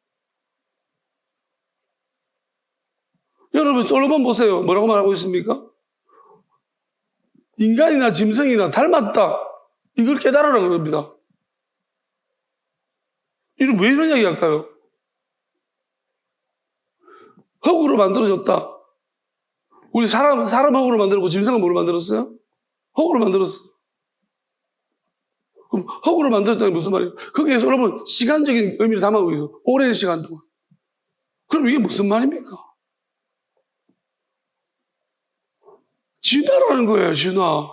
여러분, 솔로몬 보세요. 뭐라고 말하고 있습니까? 인간이나 짐승이나 닮았다. 이걸 깨달으라는 겁니다. 이걸 왜 이런 이야기 할까요? 흙으로 만들어졌다. 우리 사람 흙으로 만들었고 짐승은 뭐로 만들었어요? 흙으로 만들었어. 그럼 흙으로 만들었다는 게 무슨 말이에요? 거기에 솔로몬 시간적인 의미를 담아오고 있어요. 오랜 시간 동안. 그럼 이게 무슨 말입니까? 진화라는 거예요, 진화.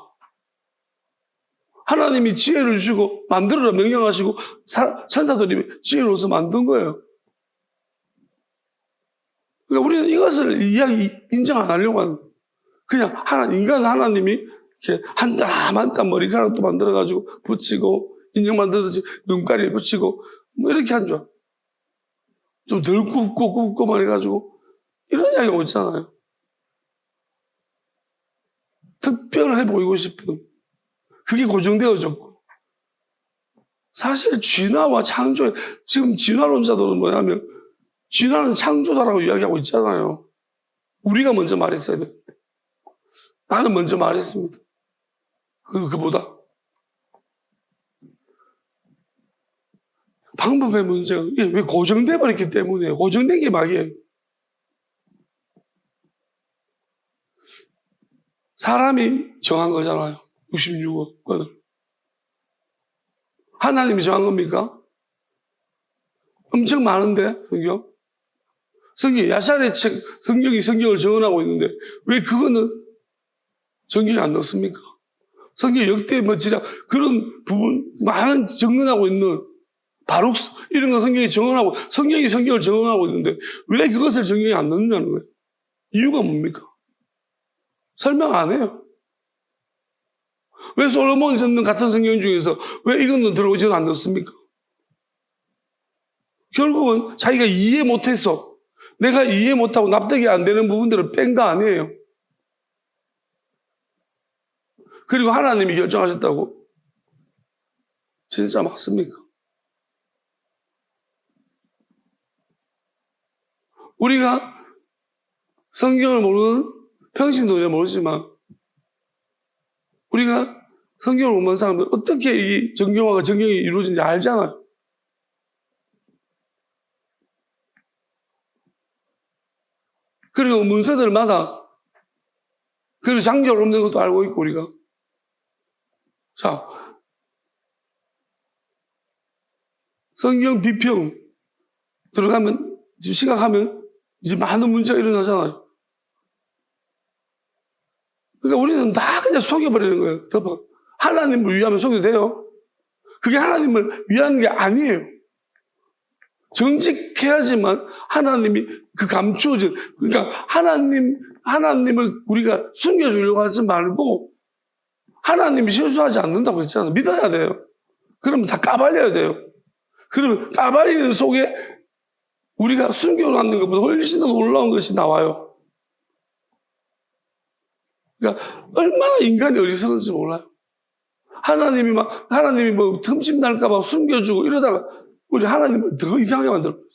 하나님이 지혜를 주시고 만들어라 명령하시고 천사들이 지혜로서 만든 거예요. 그러니까 우리는 이것을 인정 안 하려고 하는 거예요. 그냥 하나님이 이렇게 한 땀 머리카락도 만들어가지고 붙이고 인형 만들듯이 눈가리에 붙이고 뭐 이렇게 한 줄. 좀 덜 굽고 해가지고 이런 이야기가 있잖아요. 특별해 보이고 싶은 그게 고정되어졌고 사실 진화와 창조 지금 진화론자들은 뭐냐면 진화는 창조다라고 이야기하고 있잖아요. 우리가 먼저 말했어야 돼. 나는 먼저 말했습니다. 그보다 방법의 문제가 왜 고정돼 버렸기 때문에 고정된 게 막이에요. 사람이 정한 거잖아요. 66억 권을. 하나님이 정한 겁니까? 엄청 많은데 성경 야살의 책 성경을 정언하고 있는데 왜 그거는 성경에 안 넣습니까? 성경 역대 지략 그런 부분 많은 정언하고 있는 바룩스 이런 거 성경이 성경을 정언하고 있는데 왜 그것을 성경에 안 넣느냐는 거예요. 이유가 뭡니까? 설명 안 해요. 왜 솔로몬이 썼는 같은 성경 중에서 왜 이거는 들어오지 안 넣습니까? 결국은 자기가 이해 못해서 내가 이해 못하고 납득이 안 되는 부분들을 뺀 거 아니에요. 그리고 하나님이 결정하셨다고? 진짜 맞습니까? 우리가 성경을 모르는 평신도 모르지만 우리가 성경을 보는 사람들 어떻게 이 정경화가 정경이 이루어진지 알잖아요. 그리고 문서들마다 그리고 장절 없는 것도 알고 있고 우리가 자 성경 비평 들어가면 시각하면 이제 많은 문제가 일어나잖아요. 그러니까 우리는 다 그냥 속여버리는 거예요. 덮어. 하나님을 위하면 속여도 돼요. 그게 하나님을 위하는 게 아니에요. 정직해야지만 하나님이 그 감추어진, 그러니까 하나님을 우리가 숨겨주려고 하지 말고 하나님이 실수하지 않는다고 했잖아요. 믿어야 돼요. 그러면 다 까발려야 돼요. 그러면 까발리는 속에 우리가 숨겨놨는 것보다 훨씬 더 놀라운 것이 나와요. 그러니까 얼마나 인간이 어리석은지 몰라요. 하나님이 뭐 흠집 날까봐 숨겨주고 이러다가 우리 하나님을 더 이상하게 만들어버렸어요.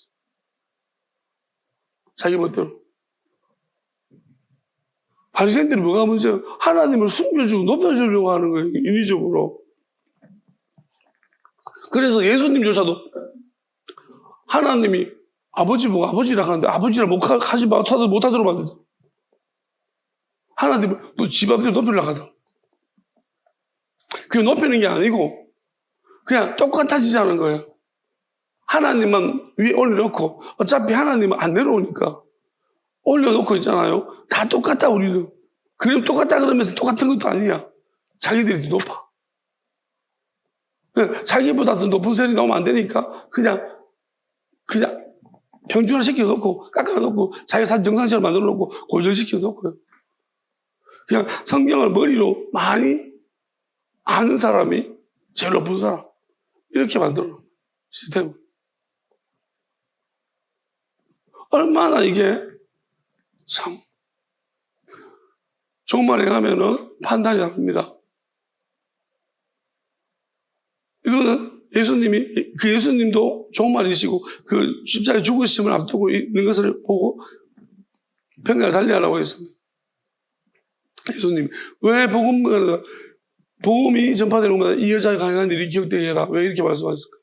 자기 멋대로. 바리새인들이 뭐가 문제예요? 하나님을 숨겨주고 높여주려고 하는 거예요. 인위적으로. 그래서 예수님조차도 하나님이 아버지 보고 아버지라 하는데 아버지라 하지 못하도록 만든다. 하나님을 또 집 앞에 높이려고 하다. 그게 높이는 게 아니고 그냥 똑같아지자는 거예요. 하나님만 위에 올려놓고 어차피 하나님은 안 내려오니까 올려놓고 있잖아요. 다 똑같다 우리는. 그럼 똑같다 그러면서 똑같은 것도 아니야. 자기들이 더 높아. 자기보다 더 높은 셀이 나오면 안 되니까 그냥 평준화 시켜놓고 깎아놓고 자기가 다 정상처럼 만들어놓고 고정시켜놓고요. 그냥 성경을 머리로 많이 아는 사람이 제일 높은 사람 이렇게 만들어놓은 시스템. 얼마나 이게 참 종말에 가면은 판단이 나옵니다. 이거는 예수님도 종말이시고 그 십자가에 죽으심을 앞두고 있는 것을 보고 평가를 달리하라고 했습니다. 예수님 왜 복음이 전파되는 것마다 이 여자가 강한 일이 기억되게 해라. 왜 이렇게 말씀하셨을까?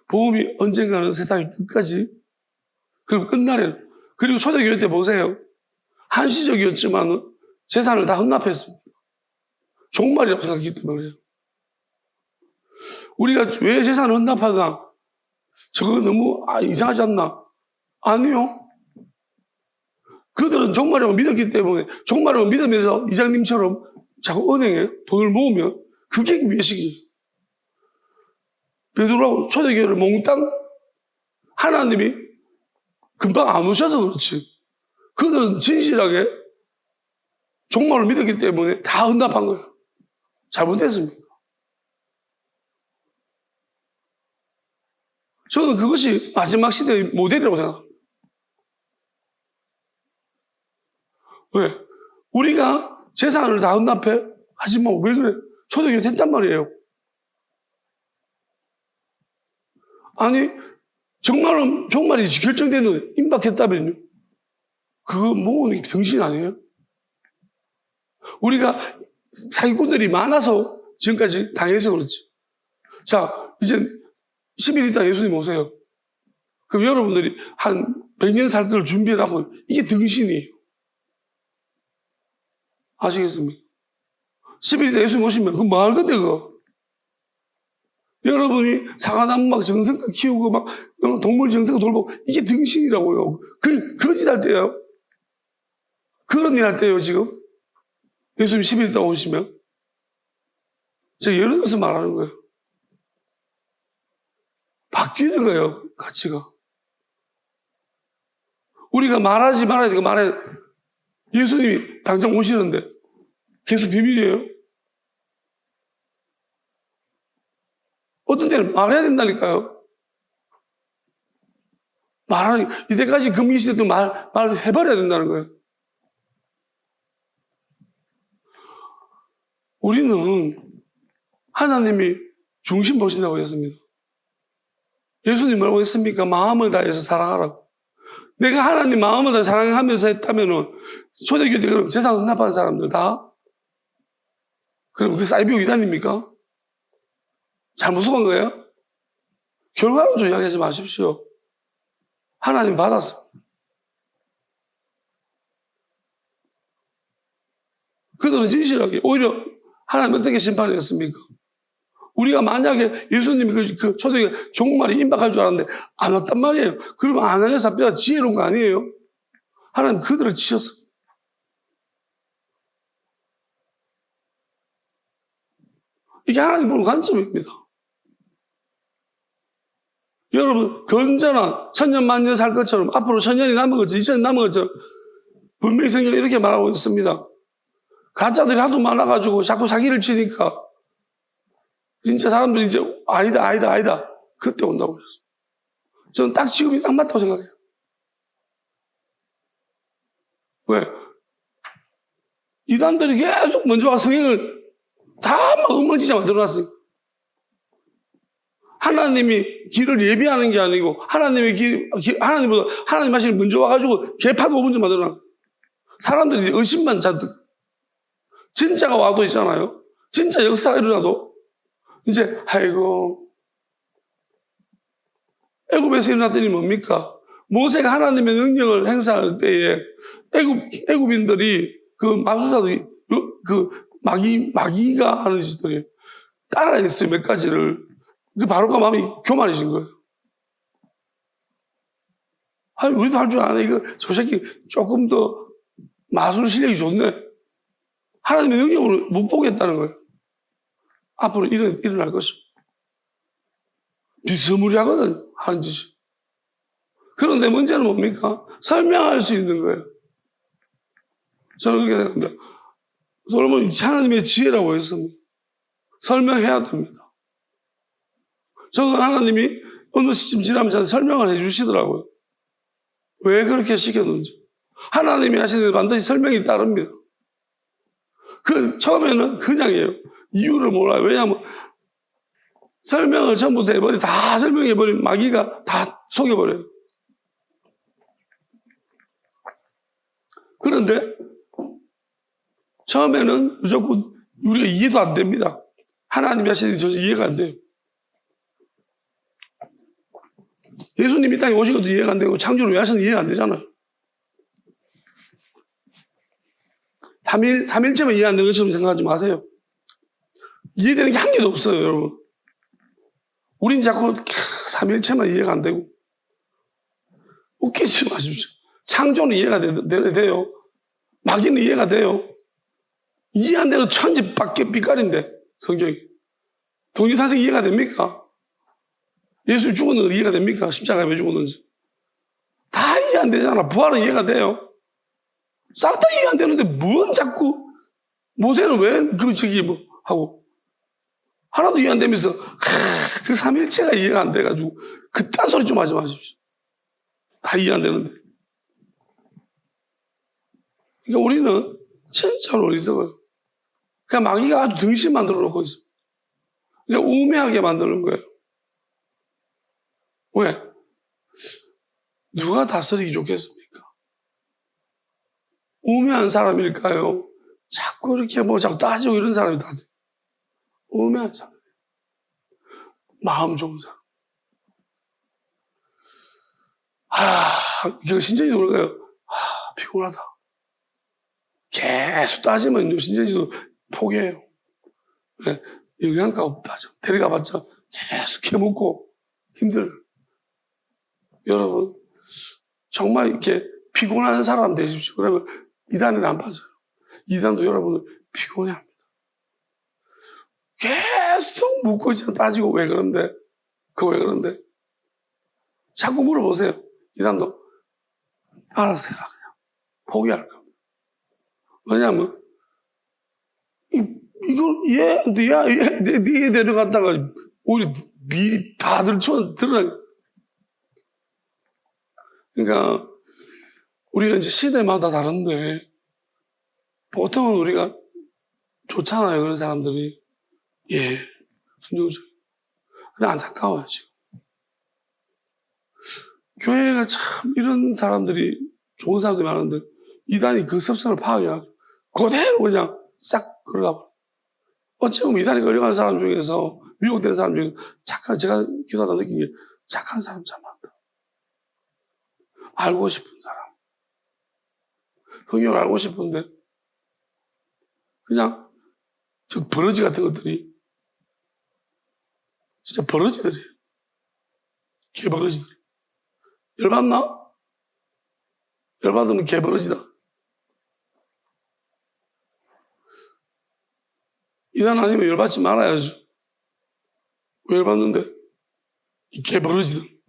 복음이 언젠가는 세상의 끝까지 그리고 끝날에는 그리고 초대교회 때 보세요. 한시적이었지만 재산을 다 헌납했습니다. 종말이라고 생각했기 때문에 그래요. 우리가 왜 재산을 헌납하나? 저거 너무 이상하지 않나? 아니요. 그들은 종말이라고 믿었기 때문에 종말이라고 믿으면서 이장님처럼 자꾸 은행에 돈을 모으면 그게 외식이에요. 베드로하고 초대교회를 몽땅 하나님이 금방 안 오셔서 그렇지. 그들은 진실하게 종말을 믿었기 때문에 다 헌납한 거예요. 잘못했습니까? 저는 그것이 마지막 시대의 모델이라고 생각합니다. 왜? 우리가 재산을 다 헌납해? 하지만 왜 그래? 초대교회 됐단 말이에요. 아니, 종말이 결정되는 임박했다면요? 그거 모으는 게 정신 아니에요? 우리가 사기꾼들이 많아서 지금까지 당해서 그렇지. 자, 이제 10일 있다 예수님 오세요. 그럼 여러분들이 한 100년 살 걸 준비해라고 이게 등신이에요. 아시겠습니까? 10일 있다 예수님 오시면 그거 뭐 할 건데 그거? 여러분이 사과나무 막 정성껏 키우고 막 동물 정성껏 돌보고 이게 등신이라고요. 그 거짓 할 때예요. 그런 일 할 때예요 지금. 예수님 10일 있다 오시면 제가 예를 들어서 말하는 거예요. 바뀌는 거예요 가치가. 우리가 말하지 말아야 되고 말해야 돼. 예수님이 당장 오시는데 계속 비밀이에요. 어떤 때는 말해야 된다니까요. 이때까지 금기시대도 말을 해버려야 된다는 거예요. 우리는 하나님이 중심 보신다고 했습니다. 예수님 뭐라고 했습니까? 마음을 다해서 사랑하라고. 내가 하나님 마음을 다 사랑하면서 했다면은 초대교회 그럼 세상 응답하는 사람들 다? 그럼 그 사이비오 이단입니까? 잘못 속은 거예요? 결과론적으로 이야기하지 마십시오. 하나님 받았어. 그들은 진실하게 오히려 하나님 어떻게 심판했습니까? 우리가 만약에 예수님이 그 초대교회 종말이 임박할 줄 알았는데 안 왔단 말이에요. 그러면 아나니아 삽비라 지혜로운 거 아니에요? 하나님 그들을 치셨어. 이게 하나님 보는 관점입니다. 여러분 건전한 천년 만년 살 것처럼 앞으로 천년이 남은 것처럼 2000년 남은 것처럼 분명히 성경이 이렇게 말하고 있습니다. 가짜들이 하도 많아가지고 자꾸 사기를 치니까 진짜 사람들이 이제 아니다 그때 온다고 그랬어요. 저는 딱 지금이 딱 맞다고 생각해요. 왜? 이단들이 계속 먼저 와서 성경을 다 막 엉망진창 만들어놨어요. 하나님이 길을 예비하는 게 아니고 하나님의 하나님보다 하나님 하시는 먼저 와가지고 개파도 먼저 만들어놨어요. 사람들이 이제 의심만 잔뜩. 진짜가 와도 있잖아요. 진짜 역사가 일어나도 이제 아이고 애굽에서 일어났던 일이 뭡니까? 모세가 하나님의 능력을 행사할 때에 애굽인들이 그 마술사들이 그 마귀가 하는 짓들이 따라했어요. 몇 가지를. 그 바로가 마음이 교만해진 거예요. 아니 우리도 할 줄 아네. 이거 저 새끼 조금 더 마술 실력이 좋네. 하나님의 능력을 못 보겠다는 거예요. 앞으로 일어날 것입니다. 비스무리하거든, 하는 짓이. 그런데 문제는 뭡니까? 설명할 수 있는 거예요. 저는 그렇게 생각합니다. 솔로몬이 하나님의 지혜라고 했습니다. 설명해야 됩니다. 저는 하나님이 어느 시점 지나면 저한테 설명을 해 주시더라고요. 왜 그렇게 시켰는지. 하나님이 하시는 데 반드시 설명이 따릅니다. 처음에는 그냥이에요. 이유를 몰라요. 왜냐하면 설명을 전부 다 설명해버린 마귀가 다 속여버려요. 그런데 처음에는 무조건 우리가 이해도 안 됩니다. 하나님이 하시는 저 이해가 안 돼요. 예수님이 땅에 오신 것도 이해가 안 되고 창조를 왜 하셨는지 이해가 안 되잖아요. 3일째만 이해 안 되는 것처럼 생각하지 마세요. 이해되는 게 한 개도 없어요, 여러분. 우린 자꾸 3일째만 이해가 안 되고 웃기지 마십시오. 창조는 이해가 돼요. 마귀는 이해가 돼요. 이해 안 되는 천지밖에 삐까리인데 성경이. 독립탄생 이해가 됩니까? 예수 죽었는 건 이해가 됩니까? 십자가에 왜 죽었는지. 다 이해 안 되잖아. 부활은 이해가 돼요. 싹 다 이해 안 되는데 뭔 자꾸 모세는 왜 저기 뭐 하고 하나도 이해 안 되면서 그 삼일체가 이해가 안 돼가지고 그딴 소리 좀 하지 마십시오. 다 이해 안 되는데. 그러니까 우리는 진짜로 어리석어요. 그냥 마귀가 아주 등신 만들어 놓고 있어. 그러니까 우매하게 만드는 거예요. 왜? 누가 다스리기 좋겠습니까? 우매한 사람일까요? 자꾸 이렇게 뭐 자꾸 따지고 이런 사람이 다스려. 우매한 사람. 마음 좋은 사람. 이거 신천지 그럴까요? 피곤하다. 계속 따지면요, 신천지도 포기해요. 네, 영양가 없다. 데려가봤자 계속 캐묻고 힘들어요. 여러분, 정말 이렇게 피곤한 사람 되십시오. 그러면 이단은 안 빠져요. 이단도 여러분을 피곤해 합니다. 계속 묻고 있잖아. 따지고 왜 그런데? 그거 왜 그런데? 자꾸 물어보세요. 이단도 알아서 해라. 그냥. 포기할 겁니다. 왜냐면, 이걸, 네 데려갔다가, 우리 미리 다들 드러나게. 그러니까, 우리가 이제 시대마다 다른데, 보통은 우리가 좋잖아요. 그런 사람들이. 예, 순종적. 근데 안타까워요, 지금. 교회가 참 이런 사람들이, 좋은 사람들이 많은데, 이단이 그 습성을 파악해가지고, 그대로 그냥 싹 걸어가 버려. 어찌 보면 이단에 걸려간 사람 중에서, 미혹된 사람 중에서, 제가 기도하다 느낀 게, 착한 사람 참 많다. 알고 싶은 사람. 성경을 알고 싶은데, 그냥, 저 버러지 같은 것들이, 진짜 버러지들이에요. 개버러지들. 열받나? 열받으면 개버러지다. 이단 아니면 열받지 말아야죠. 왜 열받는데? 이 개버러지들.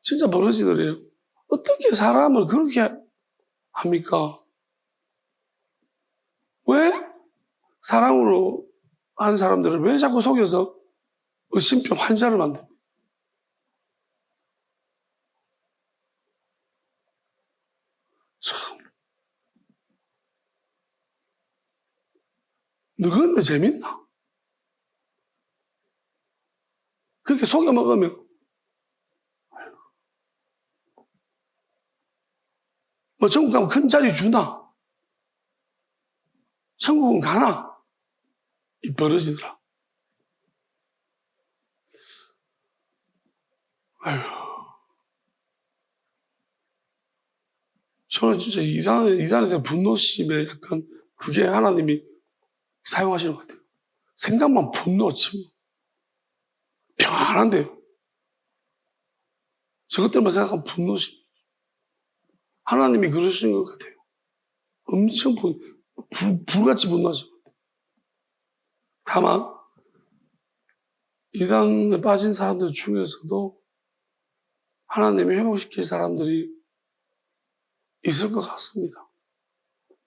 진짜 버러지들이에요. 어떻게 사람을 그렇게 합니까? 왜 사랑으로 한 사람들을 왜 자꾸 속여서 의심병 환자를 만듭니까? 참. 너건 재밌나? 그렇게 속여 먹으면 뭐 천국 가면 큰 자리 주나? 천국은 가나? 이 버러지더라. 아휴. 저는 진짜 이단에 대한 분노심에 약간 그게 하나님이 사용하시는 것 같아요. 생각만 분노치. 평안한데요. 저것들만 생각하면 분노심. 하나님이 그러시는 것 같아요. 엄청 불같이 분노하죠. 다만 이단에 빠진 사람들 중에서도 하나님이 회복시킬 사람들이 있을 것 같습니다.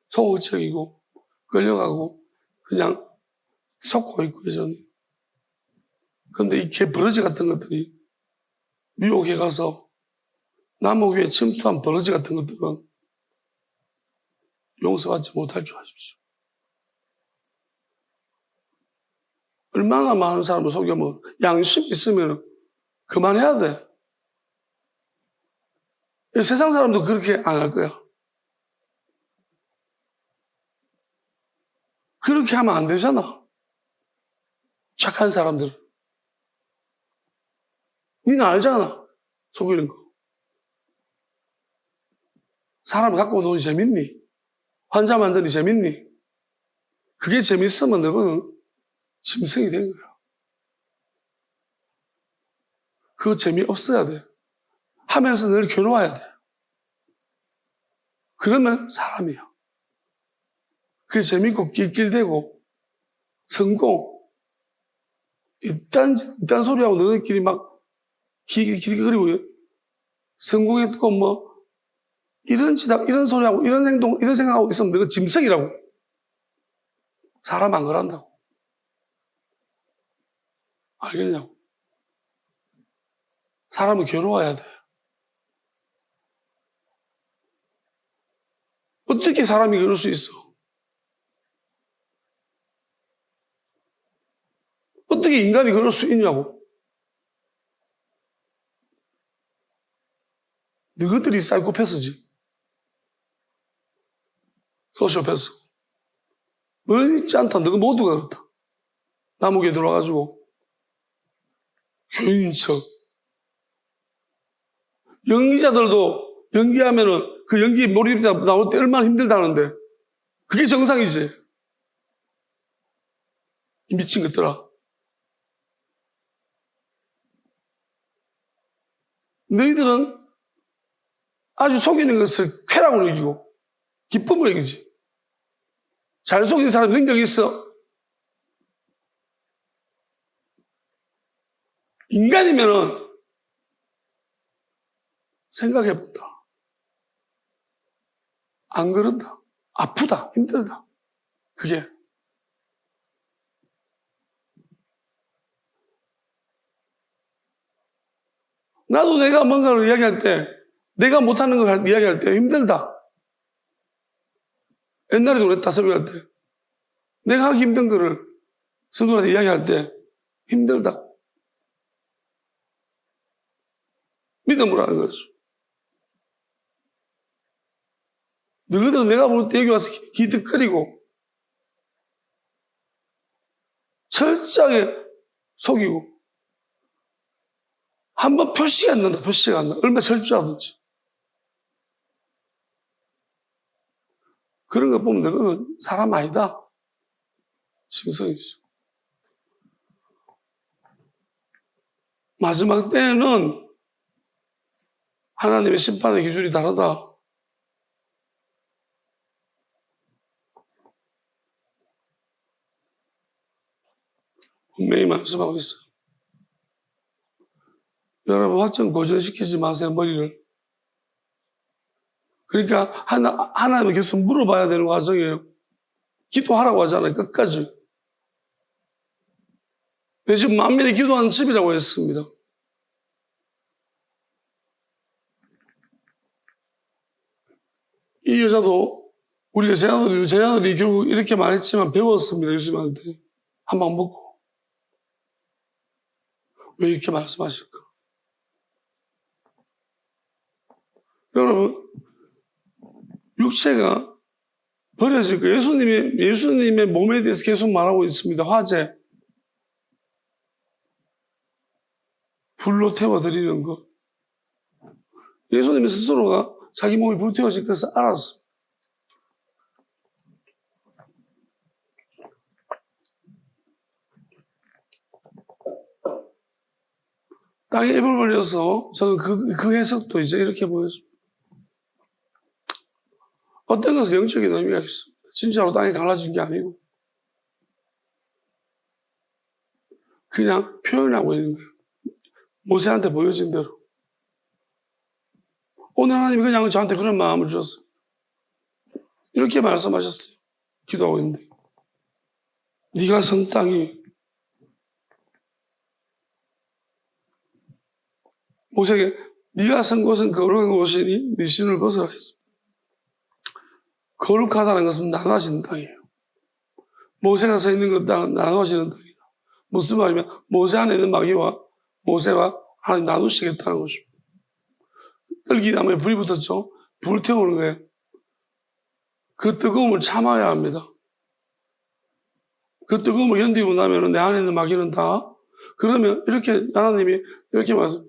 소극적이고 끌려가고 그냥 속고 있고 여전히. 그런데 이 개버러지 같은 것들이 미혹에 가서 남의 귀에 침투한 버러지 같은 것들은 용서받지 못할 줄 아십시오. 얼마나 많은 사람을 속여먹어. 양심 있으면 그만해야 돼. 세상 사람도 그렇게 안 할 거야. 그렇게 하면 안 되잖아. 착한 사람들. 니는 알잖아. 속이는 거. 사람 갖고 노니 재밌니? 환자 만드니 재밌니? 그게 재밌으면 너는 짐승이 된 거야. 그거 재미없어야 돼. 하면서 늘 괴로워야 돼. 그러면 사람이야. 그게 재밌고 낄낄대고 성공. 이딴 소리하고 너희끼리 막 기기거리고 성공했고 뭐 이런 소리하고 이런 행동, 이런 생각하고 있으면 너가 짐승이라고. 사람 안 그런다고. 알겠냐고. 사람은 괴로워야 돼. 어떻게 사람이 그럴 수 있어? 어떻게 인간이 그럴 수 있냐고. 너희들이 사이코패스지. 소시오패스. 멀지 않다. 너희 모두가 그렇다. 남욱에 들어와가지고 교인인 척. 연기자들도 연기하면은 그 연기 몰입자 나올 때 얼마나 힘들다는데 그게 정상이지. 이 미친 것들아. 너희들은 아주 속이는 것을 쾌락으로 여기고 기쁨을 여기지. 잘 속이는 사람 능력이 있어. 인간이면은 생각해본다. 안 그런다. 아프다. 힘들다. 그게. 나도 내가 뭔가를 이야기할 때, 내가 못하는 걸 이야기할 때 힘들다. 옛날에도 그랬다, 설교할 때. 내가 하기 힘든 거를 성도한테 이야기할 때 힘들다. 믿음으로 하는 거죠. 너희들은 내가 볼 때 여기 와서 기득거리고 철저하게 속이고 한번 표시가 안 난다. 표시가 안 나. 얼마나 철저하든지. 그런 거 보면 너는 사람 아니다. 징성이죠. 마지막 때에는 하나님의 심판의 기준이 다르다. 분명히 말씀하고 있어요. 여러분 확정 고정시키지 마세요, 머리를. 그러니까 하나님을 계속 물어봐야 되는 과정이에요. 기도하라고 하잖아요, 끝까지. 내 집 만민이 기도하는 집이라고 했습니다. 이 여자도 우리가 제자들이 결국 이렇게 말했지만 배웠습니다. 예수님한테. 한 방 먹고. 왜 이렇게 말씀하실까? 여러분, 육체가 버려질 거예요. 예수님의 몸에 대해서 계속 말하고 있습니다. 화재. 불로 태워드리는 것. 예수님 스스로가 자기 몸이 불태워질 것을 알았어. 땅에 입을 벌려서 저는 그 해석도 이제 이렇게 보여줍니다. 어떤 것은 영적인 의미가 있습니다. 진짜로 땅에 갈라진 게 아니고 그냥 표현하고 있는 거예요. 모세한테 보여진 대로. 오늘 하나님이 그냥 저한테 그런 마음을 주셨어요. 이렇게 말씀하셨어요. 기도하고 있는데 네가 선 땅이 모세에게 네가 선 곳은 거룩한 곳이니 네 신을 벗어라 했습니다. 거룩하다는 것은 나눠지는 땅이에요. 모세가 서 있는 그 땅은 나눠지는 땅이다. 무슨 말이면 모세 안에 있는 마귀와 모세와 하나님 나누시겠다는 것입니다. 떨기나무에 불이 붙었죠. 불 태우는 거예요. 그 뜨거움을 참아야 합니다. 그 뜨거움을 견디고 나면 내 안에 있는 마귀는 다 그러면 이렇게 하나님이 이렇게 말씀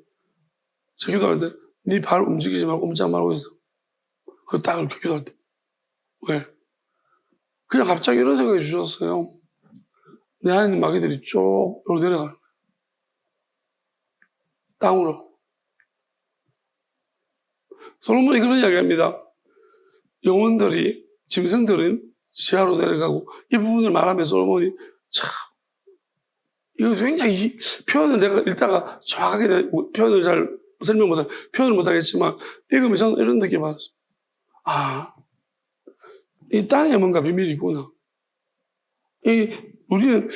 저 기도할 때 네 발 움직이지 말고 꼼짝 말고 있어. 그 딱 이렇게 기도할 때 왜? 그냥 갑자기 이런 생각이 주셨어요. 내 안에 있는 마귀들이 쭉 내려가는 거예요. 땅으로. 솔로몬이 그런 이야기합니다. 영혼들이, 짐승들은 지하로 내려가고 이 부분을 말하면 솔로몬이 참 이거 굉장히 표현을 내가 읽다가 정확하게 표현을 잘 표현을 못하겠지만 읽으면 저는 이런 느낌이 받았어요. 아, 이 땅에 뭔가 비밀이 있구나. 우리는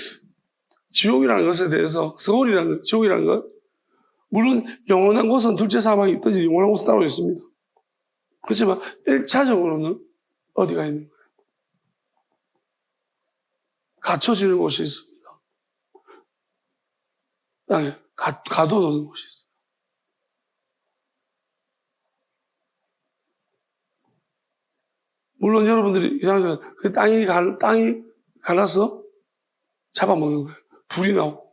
지옥이라는 것에 대해서 지옥이라는 것 물론 영원한 곳은 둘째 사망이 있든지 영원한 곳은 따로 있습니다. 그렇지만 1차적으로는 어디가 있는 거예요? 갇혀지는 곳이 있습니다. 땅에 가둬놓는 곳이 있어요. 물론 여러분들이 이상하게 그 땅이 갈라서 잡아먹는 거예요. 불이 나오고.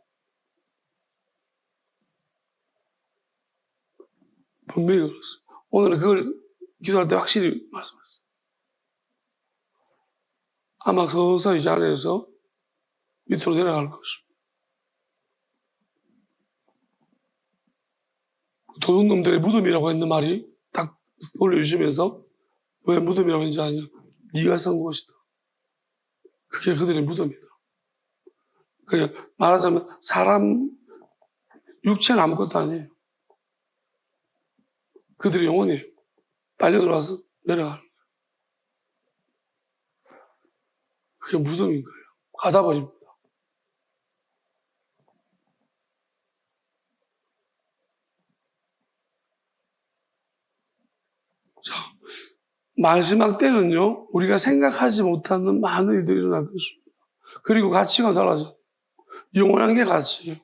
분명히 그렇습니다. 오늘은 그걸 기도할 때 확실히 말씀하셨어요. 아마 서서히 자리에서 밑으로 내려갈 것입니다. 도둑놈들의 무덤이라고 했는 말이 딱 올려주시면서 왜 무덤이라고 했는지 아냐? 네가 산 곳이다. 그게 그들의 무덤이다. 그냥 말하자면 사람 육체는 아무것도 아니에요. 그들의 영혼이에요. 빨려 들어와서 내려가는 거예요. 그게 무덤인 거예요. 가다버립니다. 자, 마지막 때는요, 우리가 생각하지 못하는 많은 일들이 일어날 것입니다. 그리고 가치가 달라져요. 영원한 게 가치예요.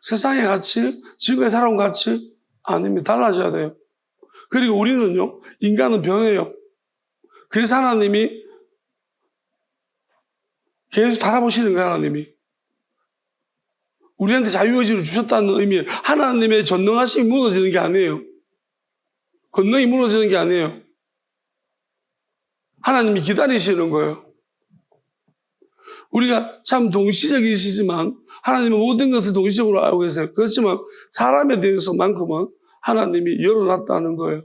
세상의 가치, 지금까지 살아온 가치 아닙니다. 달라져야 돼요. 그리고 우리는요, 인간은 변해요. 그래서 하나님이 계속 달아보시는 거예요, 하나님이. 우리한테 자유의지를 주셨다는 의미에 하나님의 전능하심이 무너지는 게 아니에요. 권능이 무너지는 게 아니에요. 하나님이 기다리시는 거예요. 우리가 참 동시적이시지만 하나님은 모든 것을 동시적으로 알고 계세요. 그렇지만 사람에 대해서만큼은 하나님이 열어놨다는 거예요.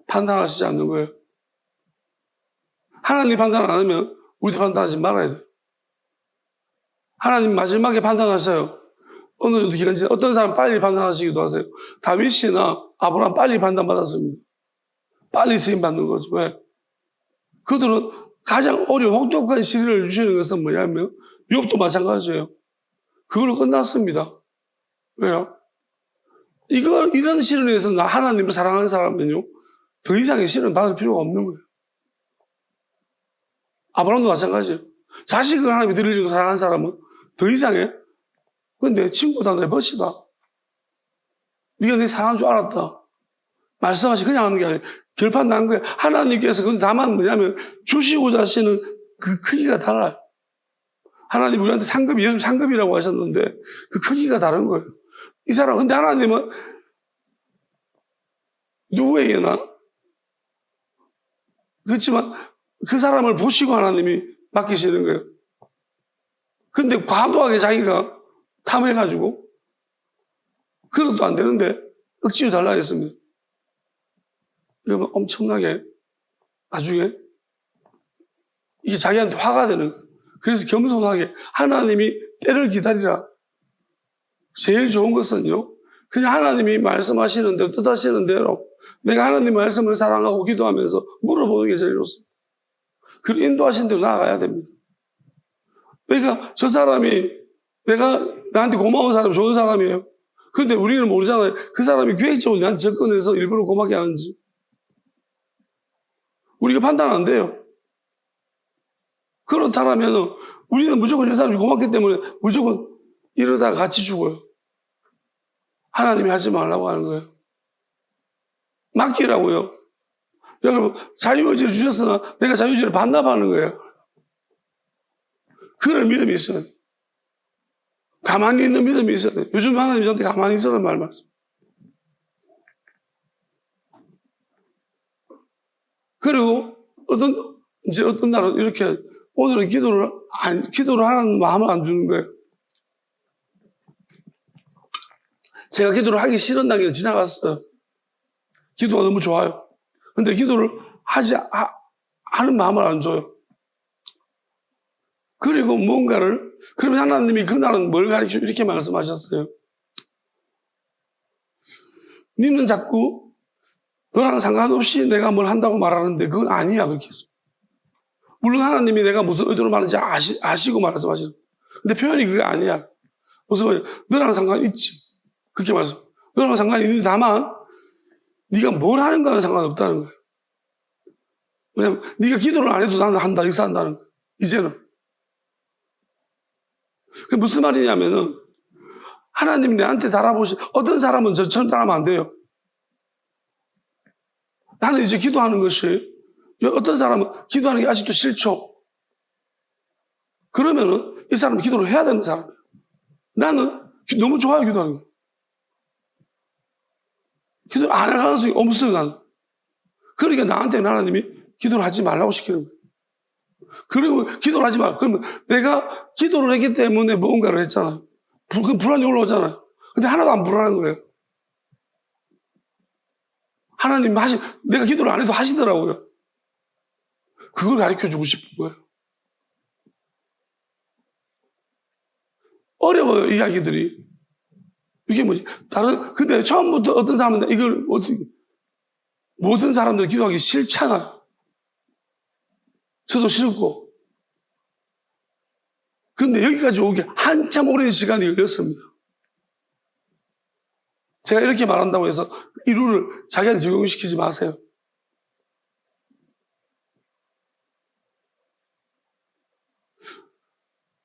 판단하시지 않는 거예요. 하나님 판단 안 하면 우리도 판단하지 말아야 돼요. 하나님 마지막에 판단하셔요. 어느 정도 기간 지나 어떤 사람 빨리 판단하시기도 하세요. 다윗이나 아브라함 빨리 판단받았습니다. 빨리 쓰임받는 거죠. 왜? 그들은 가장 어려운 혹독한 시련을 주시는 것은 뭐냐면 욥도 마찬가지예요. 그걸로 끝났습니다. 왜요? 이런 시련에서 나 하나님을 사랑하는 사람은요, 더 이상의 시련 받을 필요가 없는 거예요. 아브라함도 마찬가지예요. 자식을 하나님이 드릴 정도 사랑하는 사람은 더 이상의, 그건 내 친구다, 내 벗이다. 네가 내 사랑한 줄 알았다. 말씀하시 그냥 하는 게 아니에요. 결판 난 거예요. 하나님께서 그건 다만 뭐냐면 주시고자 하시는 그 크기가 달라요. 하나님 우리한테 상급이, 예수 상급이라고 하셨는데 그 크기가 다른 거예요. 이 사람, 근데 하나님은 누구에게나 그렇지만 그 사람을 보시고 하나님이 맡기시는 거예요. 근데 과도하게 자기가 탐해가지고 그것도 안 되는데 억지로 달라 했습니다. 이러면 엄청나게 나중에 이게 자기한테 화가 되는 거예요. 그래서 겸손하게 하나님이 때를 기다리라. 제일 좋은 것은요, 그냥 하나님이 말씀하시는 대로, 뜻하시는 대로 내가 하나님 말씀을 사랑하고 기도하면서 물어보는 게 제일 좋습니다. 그리고 인도하신 대로 나아가야 됩니다. 그러니까 저 사람이 내가 나한테 고마운 사람, 좋은 사람이에요. 그런데 우리는 모르잖아요. 그 사람이 계획적으로 나한테 접근해서 일부러 고맙게 하는지. 우리가 판단 안 돼요. 그렇다면 우리는 무조건 이 사람이 고맙기 때문에 무조건 이러다가 같이 죽어요. 하나님이 하지 말라고 하는 거예요. 맡기라고요. 여러분, 자유의지를 주셨으나 내가 자유의지를 반납하는 거예요. 그런 믿음이 있어요. 가만히 있는 믿음이 있어요. 요즘 하나님 저한테 가만히 있으라는 말 말씀. 그리고 어떤 날은 이렇게 오늘은 기도를 하는 마음을 안 주는 거예요. 제가 기도를 하기 싫은 단계를 지나갔어요. 기도가 너무 좋아요. 근데 기도를 하는 마음을 안 줘요. 그리고 그러면 하나님이 그날은 뭘 가르치고 이렇게 말씀하셨어요. 니는 자꾸 너랑 상관없이 내가 뭘 한다고 말하는데 그건 아니야. 그렇게 했습니다. 물론 하나님이 내가 무슨 의도로 말하는지 아시고 말씀하시는. 근데 표현이 그게 아니야. 무슨 말이야? 너랑 상관있지. 그렇게 말씀. 너랑 상관이 있는데 다만 네가 뭘 하는가는 상관없다는 거예요. 왜냐면 네가 기도를 안 해도 나는 한다. 이렇게 한다는 거예요. 이제는. 그게 무슨 말이냐면은 하나님이 내한테 어떤 사람은 저처럼 따라하면 안 돼요. 나는 이제 기도하는 것이 어떤 사람은 기도하는 게 아직도 싫죠. 그러면은 이 사람은 기도를 해야 되는 사람이에요. 나는 너무 좋아요, 기도하는 게. 기도를 안 할 가능성이 없어요, 나는. 그러니까 나한테는 하나님이 기도를 하지 말라고 시키는 거예요. 그리고 기도를 하지 마. 그러면 내가 기도를 했기 때문에 뭔가를 했잖아요. 그 불안이 올라오잖아요. 근데 하나도 안 불안한 거예요. 하나님 내가 기도를 안 해도 하시더라고요. 그걸 가르쳐 주고 싶은 거예요. 어려워요, 이야기들이. 이게 뭐지? 근데 처음부터 어떤 사람은 이걸 모든 사람들 기도하기 싫잖아요. 저도 싫고. 근데 여기까지 오기 한참 오랜 시간이 걸렸습니다. 제가 이렇게 말한다고 해서 이 룰을 자기한테 적용시키지 마세요.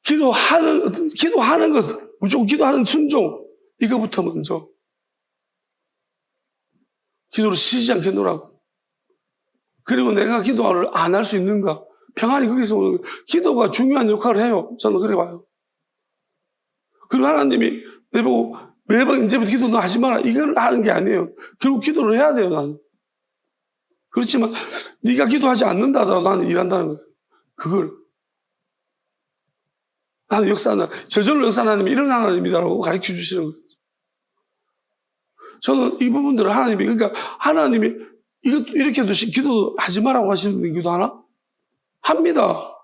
기도하는 것은 무조건 기도하는 순종, 이거부터 먼저 기도를 쉬지 않게 노라고. 그리고 내가 기도를 안 할 수 있는가? 평안이 거기서 오는 거예요. 기도가 중요한 역할을 해요. 저는 그래 봐요. 그리고 하나님이 내보고 매번 이제부터 기도 너 하지 마라. 이걸 하는 게 아니에요. 결국 기도를 해야 돼요, 나는. 그렇지만 네가 기도하지 않는다 하더라도 나는 일한다는 거예요. 그걸. 나는 역사는 저절로 역사는 하나님이 이런 하나님이다라고 가르쳐 주시는 거예요. 저는 이 부분들을 하나님이, 그러니까 하나님이 이것도 이렇게도 기도 하지 마라고 하시는 분 기도 하나? 합니다.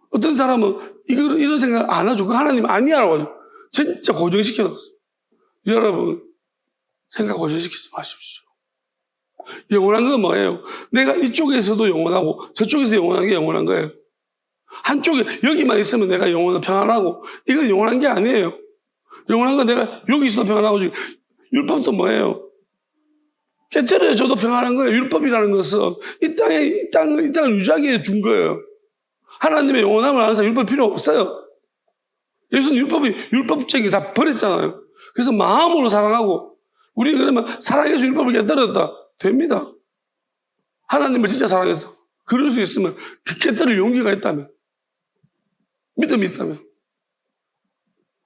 어떤 사람은 이런 생각 안 하죠. 그 하나님 아니야라고 하죠. 진짜 고정시켜 놨어요. 여러분, 생각 고정시키지 마십시오. 영원한 건 뭐예요? 내가 이쪽에서도 영원하고 저쪽에서 영원한 게 영원한 거예요. 한쪽에 여기만 있으면 내가 영원한 평안하고 이건 영원한 게 아니에요. 영원한 건 내가 여기 있어도 평안하고 율법도 뭐예요? 깨뜨려줘도 평안한 거예요. 율법이라는 것은 이 땅을 유지하기 위해 준 거예요. 하나님의 영원함을 아는 사람 율법 필요 없어요. 예수는 율법적인 게 다 버렸잖아요. 그래서 마음으로 사랑하고 우리 그러면 사랑해서 율법을 깨뜨렸다. 됩니다. 하나님을 진짜 사랑해서 그럴 수 있으면 그 깨뜨릴 용기가 있다면 믿음이 있다면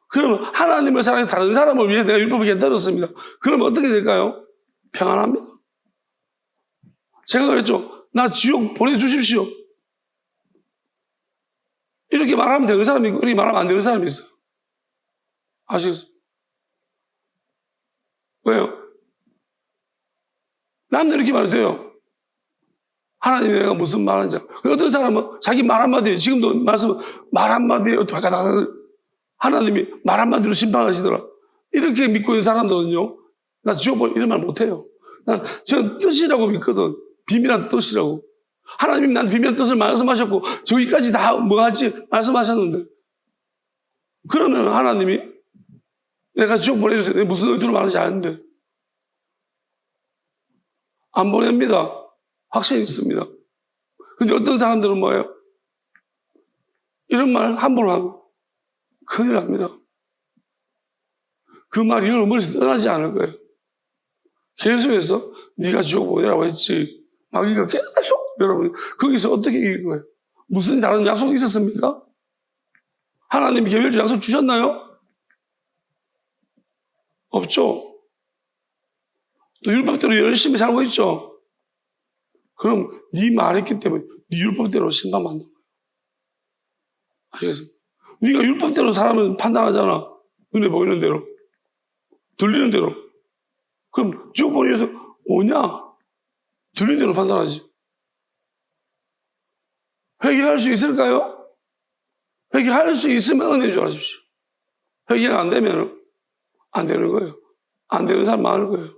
그러면 하나님을 사랑해서 다른 사람을 위해서 내가 율법을 깨뜨렸습니다. 그러면 어떻게 될까요? 평안합니다. 제가 그랬죠. 나 지옥 보내주십시오. 이렇게 말하면 되는 사람이 있고 이렇게 말하면 안 되는 사람이 있어요. 아시겠어요? 왜요? 나는 이렇게 말해도 돼요. 하나님이 내가 무슨 말하는지. 어떤 사람은 자기 말 한마디에 지금도 말씀은 말 한마디에 하나님이 말 한마디로 심판하시더라. 이렇게 믿고 있는 사람들은요. 나 지옥 보내 이런 말 못해요. 난 저 뜻이라고 믿거든. 비밀한 뜻이라고. 하나님이 난 비밀한 뜻을 말씀하셨고 저기까지 다 뭐 할지 말씀하셨는데 그러면 하나님이 내가 지옥 보내주세요. 내가 무슨 의도로 말하는지 아는데 안 보냅니다. 확신이 있습니다. 근데 어떤 사람들은 뭐예요? 이런 말 함부로 하면 큰일 납니다. 그 말이 여러분 머리에서 떠나지 않을 거예요. 계속해서 네가 지옥 보내라고 했지. 마귀가 계속 여러분 거기서 어떻게 이길 거예요? 무슨 다른 약속이 있었습니까? 하나님이 개별적 약속 주셨나요? 없죠. 또 율법대로 열심히 살고 있죠. 그럼 네 말했기 때문에 네 율법대로 심판받는 거예요. 알겠습니까? 네가 율법대로 사람은 판단하잖아. 눈에 보이는 대로. 들리는 대로. 그럼 지옥 보내서 오냐? 들리는 대로 판단하지. 회개할 수 있을까요? 회개할 수 있으면 은혜인 줄 아십시오. 회개가 안 되면 안 되는 거예요. 안 되는 사람 많을 거예요.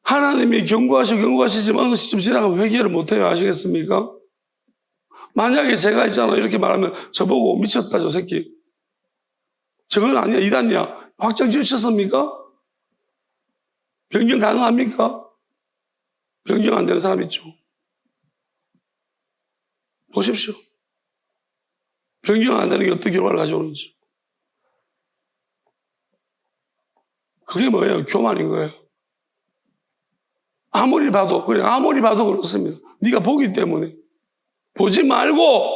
하나님이 경고하시지만 어느 시점 지나가면 회개를 못해요. 아시겠습니까? 만약에 제가 있잖아 이렇게 말하면 저보고 미쳤다 저 새끼. 저건 아니야 이단이야. 확정 지으셨습니까? 변경 가능합니까? 변경 안 되는 사람 있죠. 보십시오. 변경 안 되는 게 어떤 결과를 가져오는지. 그게 뭐예요? 교만인 거예요. 아무리 봐도 그렇습니다. 네가 보기 때문에 보지 말고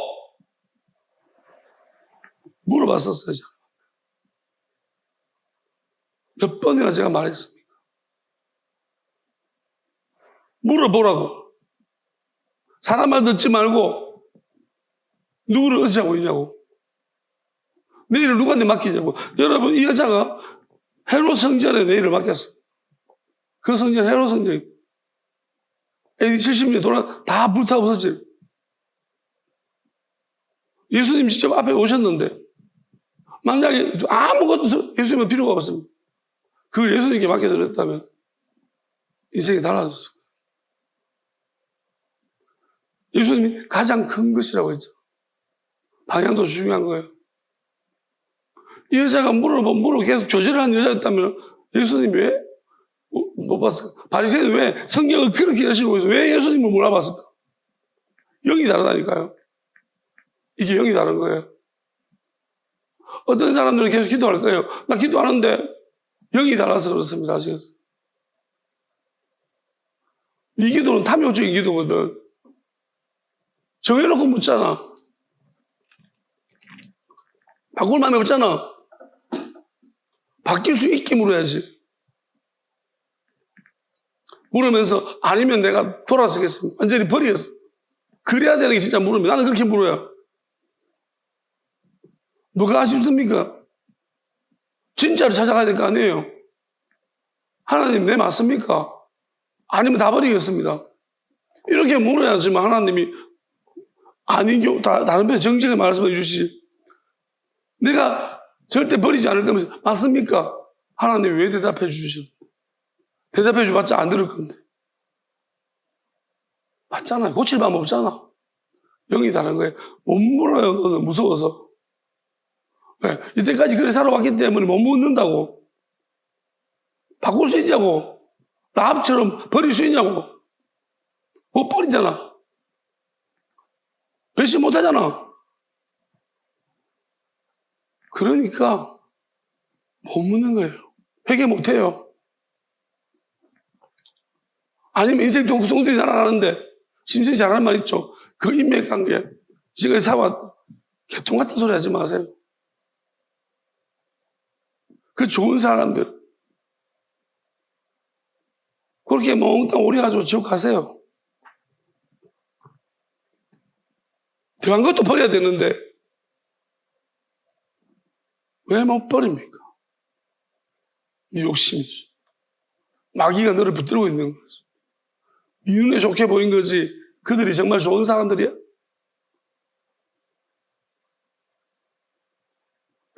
물어봤었어요. 몇 번이나 제가 말했습니까? 물어보라고. 사람 말 듣지 말고 누구를 의지하고 있냐고. 내 일을 누구한테 맡기냐고. 여러분 이 여자가 헤롯 성전에 내 일을 맡겼어. 그 성전 헤롯 성전 AD 70년 돌아 다 불타 없었지. 예수님 직접 앞에 오셨는데 만약에 아무것도 예수님은 필요가 없습니다. 그걸 예수님께 맡겨드렸다면 인생이 달라졌어. 예수님이 가장 큰 것이라고 했죠. 방향도 중요한 거예요. 이 여자가 물어 계속 교제를 하는 여자였다면 예수님이 왜 못 봤을까? 바리새인은 왜 성경을 그렇게 열심히 보면서 왜 예수님을 몰아봤을까? 영이 다르다니까요. 이게 영이 다른 거예요. 어떤 사람들은 계속 기도할 거예요. 나 기도하는데 영이 달라서 그렇습니다. 아시겠어요? 이 기도는 탐욕적인 기도거든. 정해놓고 묻잖아. 바꿀 마음이 없잖아. 바뀔 수 있게 물어야지. 물으면서 아니면 내가 돌아서겠습니다. 완전히 버리겠어. 그래야 되는 게 진짜 물으면 나는 그렇게 물어요. 뭐가 아쉽습니까? 진짜로 찾아가야 될 거 아니에요. 하나님 내 맞습니까? 아니면 다 버리겠습니다. 이렇게 물어야지만 하나님이 아닌 경우 다른 편 정직하게 말씀해 주시지. 내가 절대 버리지 않을 거면서 맞습니까? 하나님이 왜 대답해 주시죠? 대답해 주봤자 안 들을 건데. 맞잖아요. 고칠 방법 없잖아. 영이 다른 거예요. 못 물어요. 너는 무서워서. 네, 이때까지 그렇게 살아왔기 때문에 못 묻는다고. 바꿀 수 있냐고. 라합처럼 버릴 수 있냐고. 못 버리잖아. 배신 못 하잖아. 그러니까 못 묻는 거예요. 회개 못 해요. 아니면 인생 동구성들이 날아가는데 심지어 잘하는 말 있죠. 그 인맥관계 지금까지 살아왔다. 개통 같은 소리 하지 마세요. 그 좋은 사람들 그렇게 몽땅 오래가지고 지옥 가세요. 더한 것도 버려야 되는데 왜 못 버립니까? 네 욕심이지. 마귀가 너를 붙들고 있는 거지. 네 눈에 좋게 보인 거지 그들이 정말 좋은 사람들이야?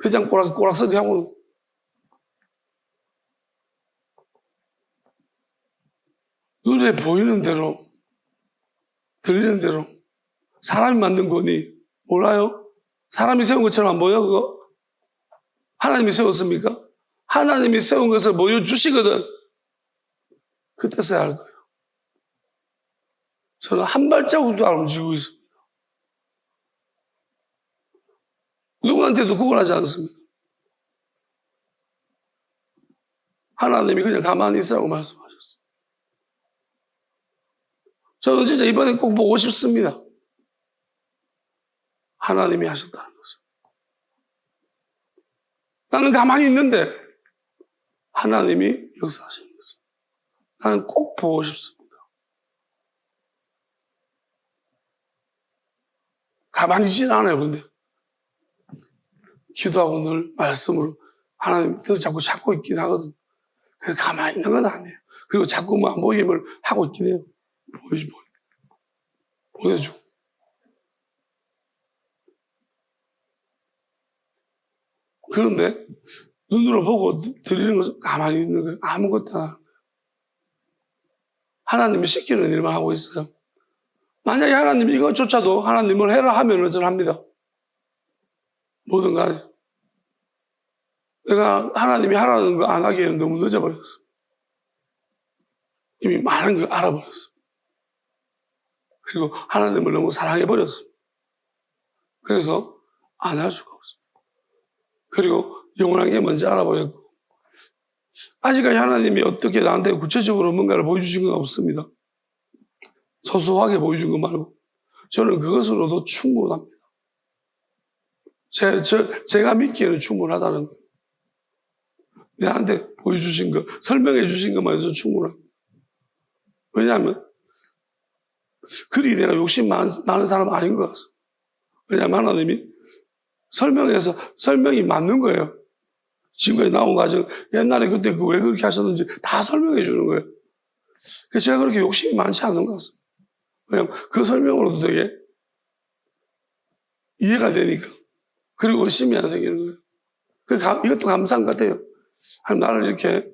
회장 꼬락서리 하고 눈에 보이는 대로 들리는 대로 사람이 만든 거니 몰라요? 사람이 세운 것처럼 안 보여 그거? 하나님이 세웠습니까? 하나님이 세운 것을 보여주시거든. 그때 써야 할 거예요. 저는 한 발자국도 안 움직이고 있습니다. 누구한테도 구걸하지 않습니다. 하나님이 그냥 가만히 있으라고 말씀하셨어요. 저는 진짜 이번에 꼭 보고 싶습니다. 하나님이 하셨다는 것을. 나는 가만히 있는데 하나님이 역사하시는 것을. 나는 꼭 보고 싶습니다. 가만히 있지는 않아요, 근데. 기도하고 늘 말씀으로 하나님 뜻을 자꾸 찾고 있긴 하거든. 그래서 가만히 있는 건 아니에요. 그리고 자꾸 뭐 모임을 하고 있긴 해요. 보내주고. 그런데 눈으로 보고 드리는 것은 가만히 있는 거예요. 아무것도 안 하는 거예요. 하나님이 시키는 일만 하고 있어요. 만약에 하나님이 이것조차도 하나님을 해라 하면 저는 합니다. 뭐든 간에. 내가 하나님이 하라는 거 안 하기에는 너무 늦어버렸어. 이미 많은 걸 알아버렸어. 그리고 하나님을 너무 사랑해버렸어. 그래서 안 할 수가 없어. 그리고 영원한 게 뭔지 알아버렸고. 아직까지 하나님이 어떻게 나한테 구체적으로 뭔가를 보여주신 건 없습니다. 소소하게 보여준 것 말고. 저는 그것으로도 충분합니다. 제가 믿기에는 충분하다는 거예요. 내한테 보여주신 거, 설명해 주신 것만 해도 충분합니다. 왜냐하면, 그리 내가 욕심 많은 사람은 아닌 것 같습니다. 왜냐하면 하나님이 설명이 맞는 거예요. 지금까지 나온 과정, 옛날에 그때 왜 그렇게 하셨는지 다 설명해 주는 거예요. 그래서 제가 그렇게 욕심이 많지 않은 것 같습니다. 왜냐하면 그 설명으로도 되게 이해가 되니까. 그리고 의심이 안 생기는 거예요. 이것도 감사한 것 같아요. 나를 이렇게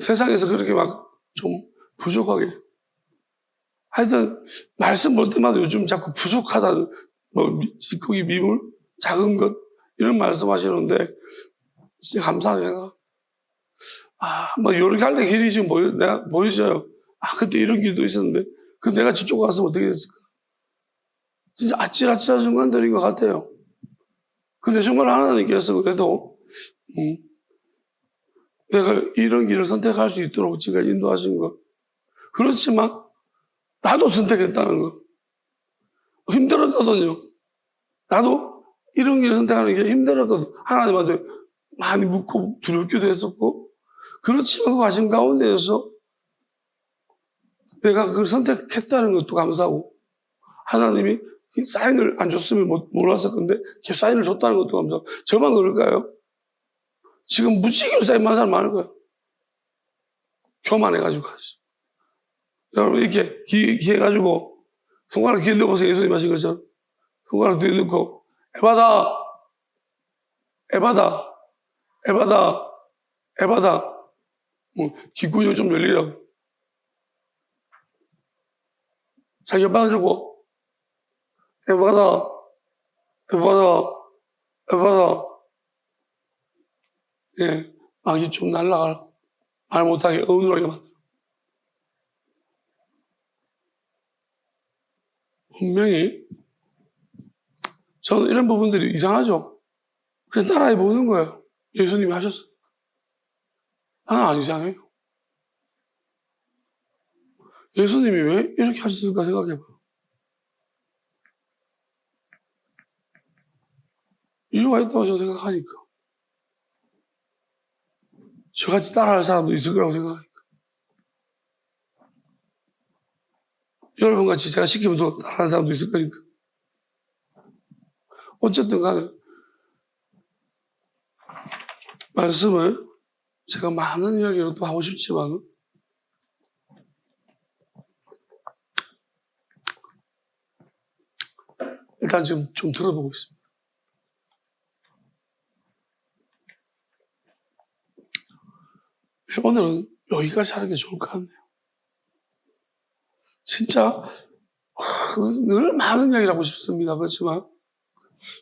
세상에서 그렇게 막 좀 부족하게. 하여튼, 말씀 볼 때마다 요즘 자꾸 부족하다는, 거기 미물, 작은 것, 이런 말씀 하시는데, 진짜 감사해요. 이렇게 할래 길이 지금 내가 보이셔요. 그때 이런 길도 있었는데, 내가 저쪽 가서 어떻게 됐을까? 진짜 아찔아찔한 순간들인 것 같아요. 근데 정말 하나님께서 그래도 내가 이런 길을 선택할 수 있도록 지금 인도하신 거. 그렇지만 나도 선택했다는 거. 힘들었거든요. 나도 이런 길을 선택하는 게 힘들었거든. 하나님한테 많이 묻고 두렵기도 했었고. 그렇지만 그 과정 가운데에서 내가 그걸 선택했다는 것도 감사하고, 하나님이 사인을 안 줬으면 몰랐을 건데 사인을 줬다는 것도 감사하고. 저만 그럴까요? 지금 무지개로 사인만 사람 많을 거예요. 교만해가지고. 여러분 이렇게 해가지고 손가락 뒤에 넣어보세요. 예수님 하신 것처럼 손가락 뒤에 넣고 에바다 에바다 에바다 에바다 귓구녕 좀 열리라고. 자기 에바다 주고 에바다 에바다 에바다. 예, 막이 좀 날라가 말 못하게 어눌하게 만들어. 분명히 저는 이런 부분들이 이상하죠. 그냥 따라해 보는 거예요. 예수님이 하셨어요. 나는 안 이상해요. 예수님이 왜 이렇게 하셨을까 생각해봐요. 이유가 있다고 저는 생각하니까. 저같이 따라할 사람도 있을 거라고 생각하니까. 여러분같이 제가 시키면 또 따라하는 사람도 있을 거니까. 어쨌든 간에 말씀을 제가 많은 이야기를 또 하고 싶지만 일단 지금 좀 들어보고 있습니다. 오늘은 여기까지 하는 게 좋을 것 같네요. 진짜 늘 많은 이야기를 하고 싶습니다. 그렇지만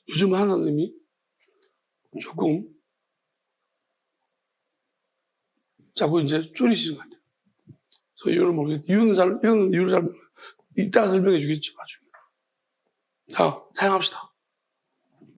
요즘 하나님이 조금 자꾸 이제 줄이시는 것 같아요. 그래서 이유를 모르겠어요. 이유는 이유를 잘 모르겠어요. 이따가 설명해 주겠죠, 나중에. 자, 사용합시다.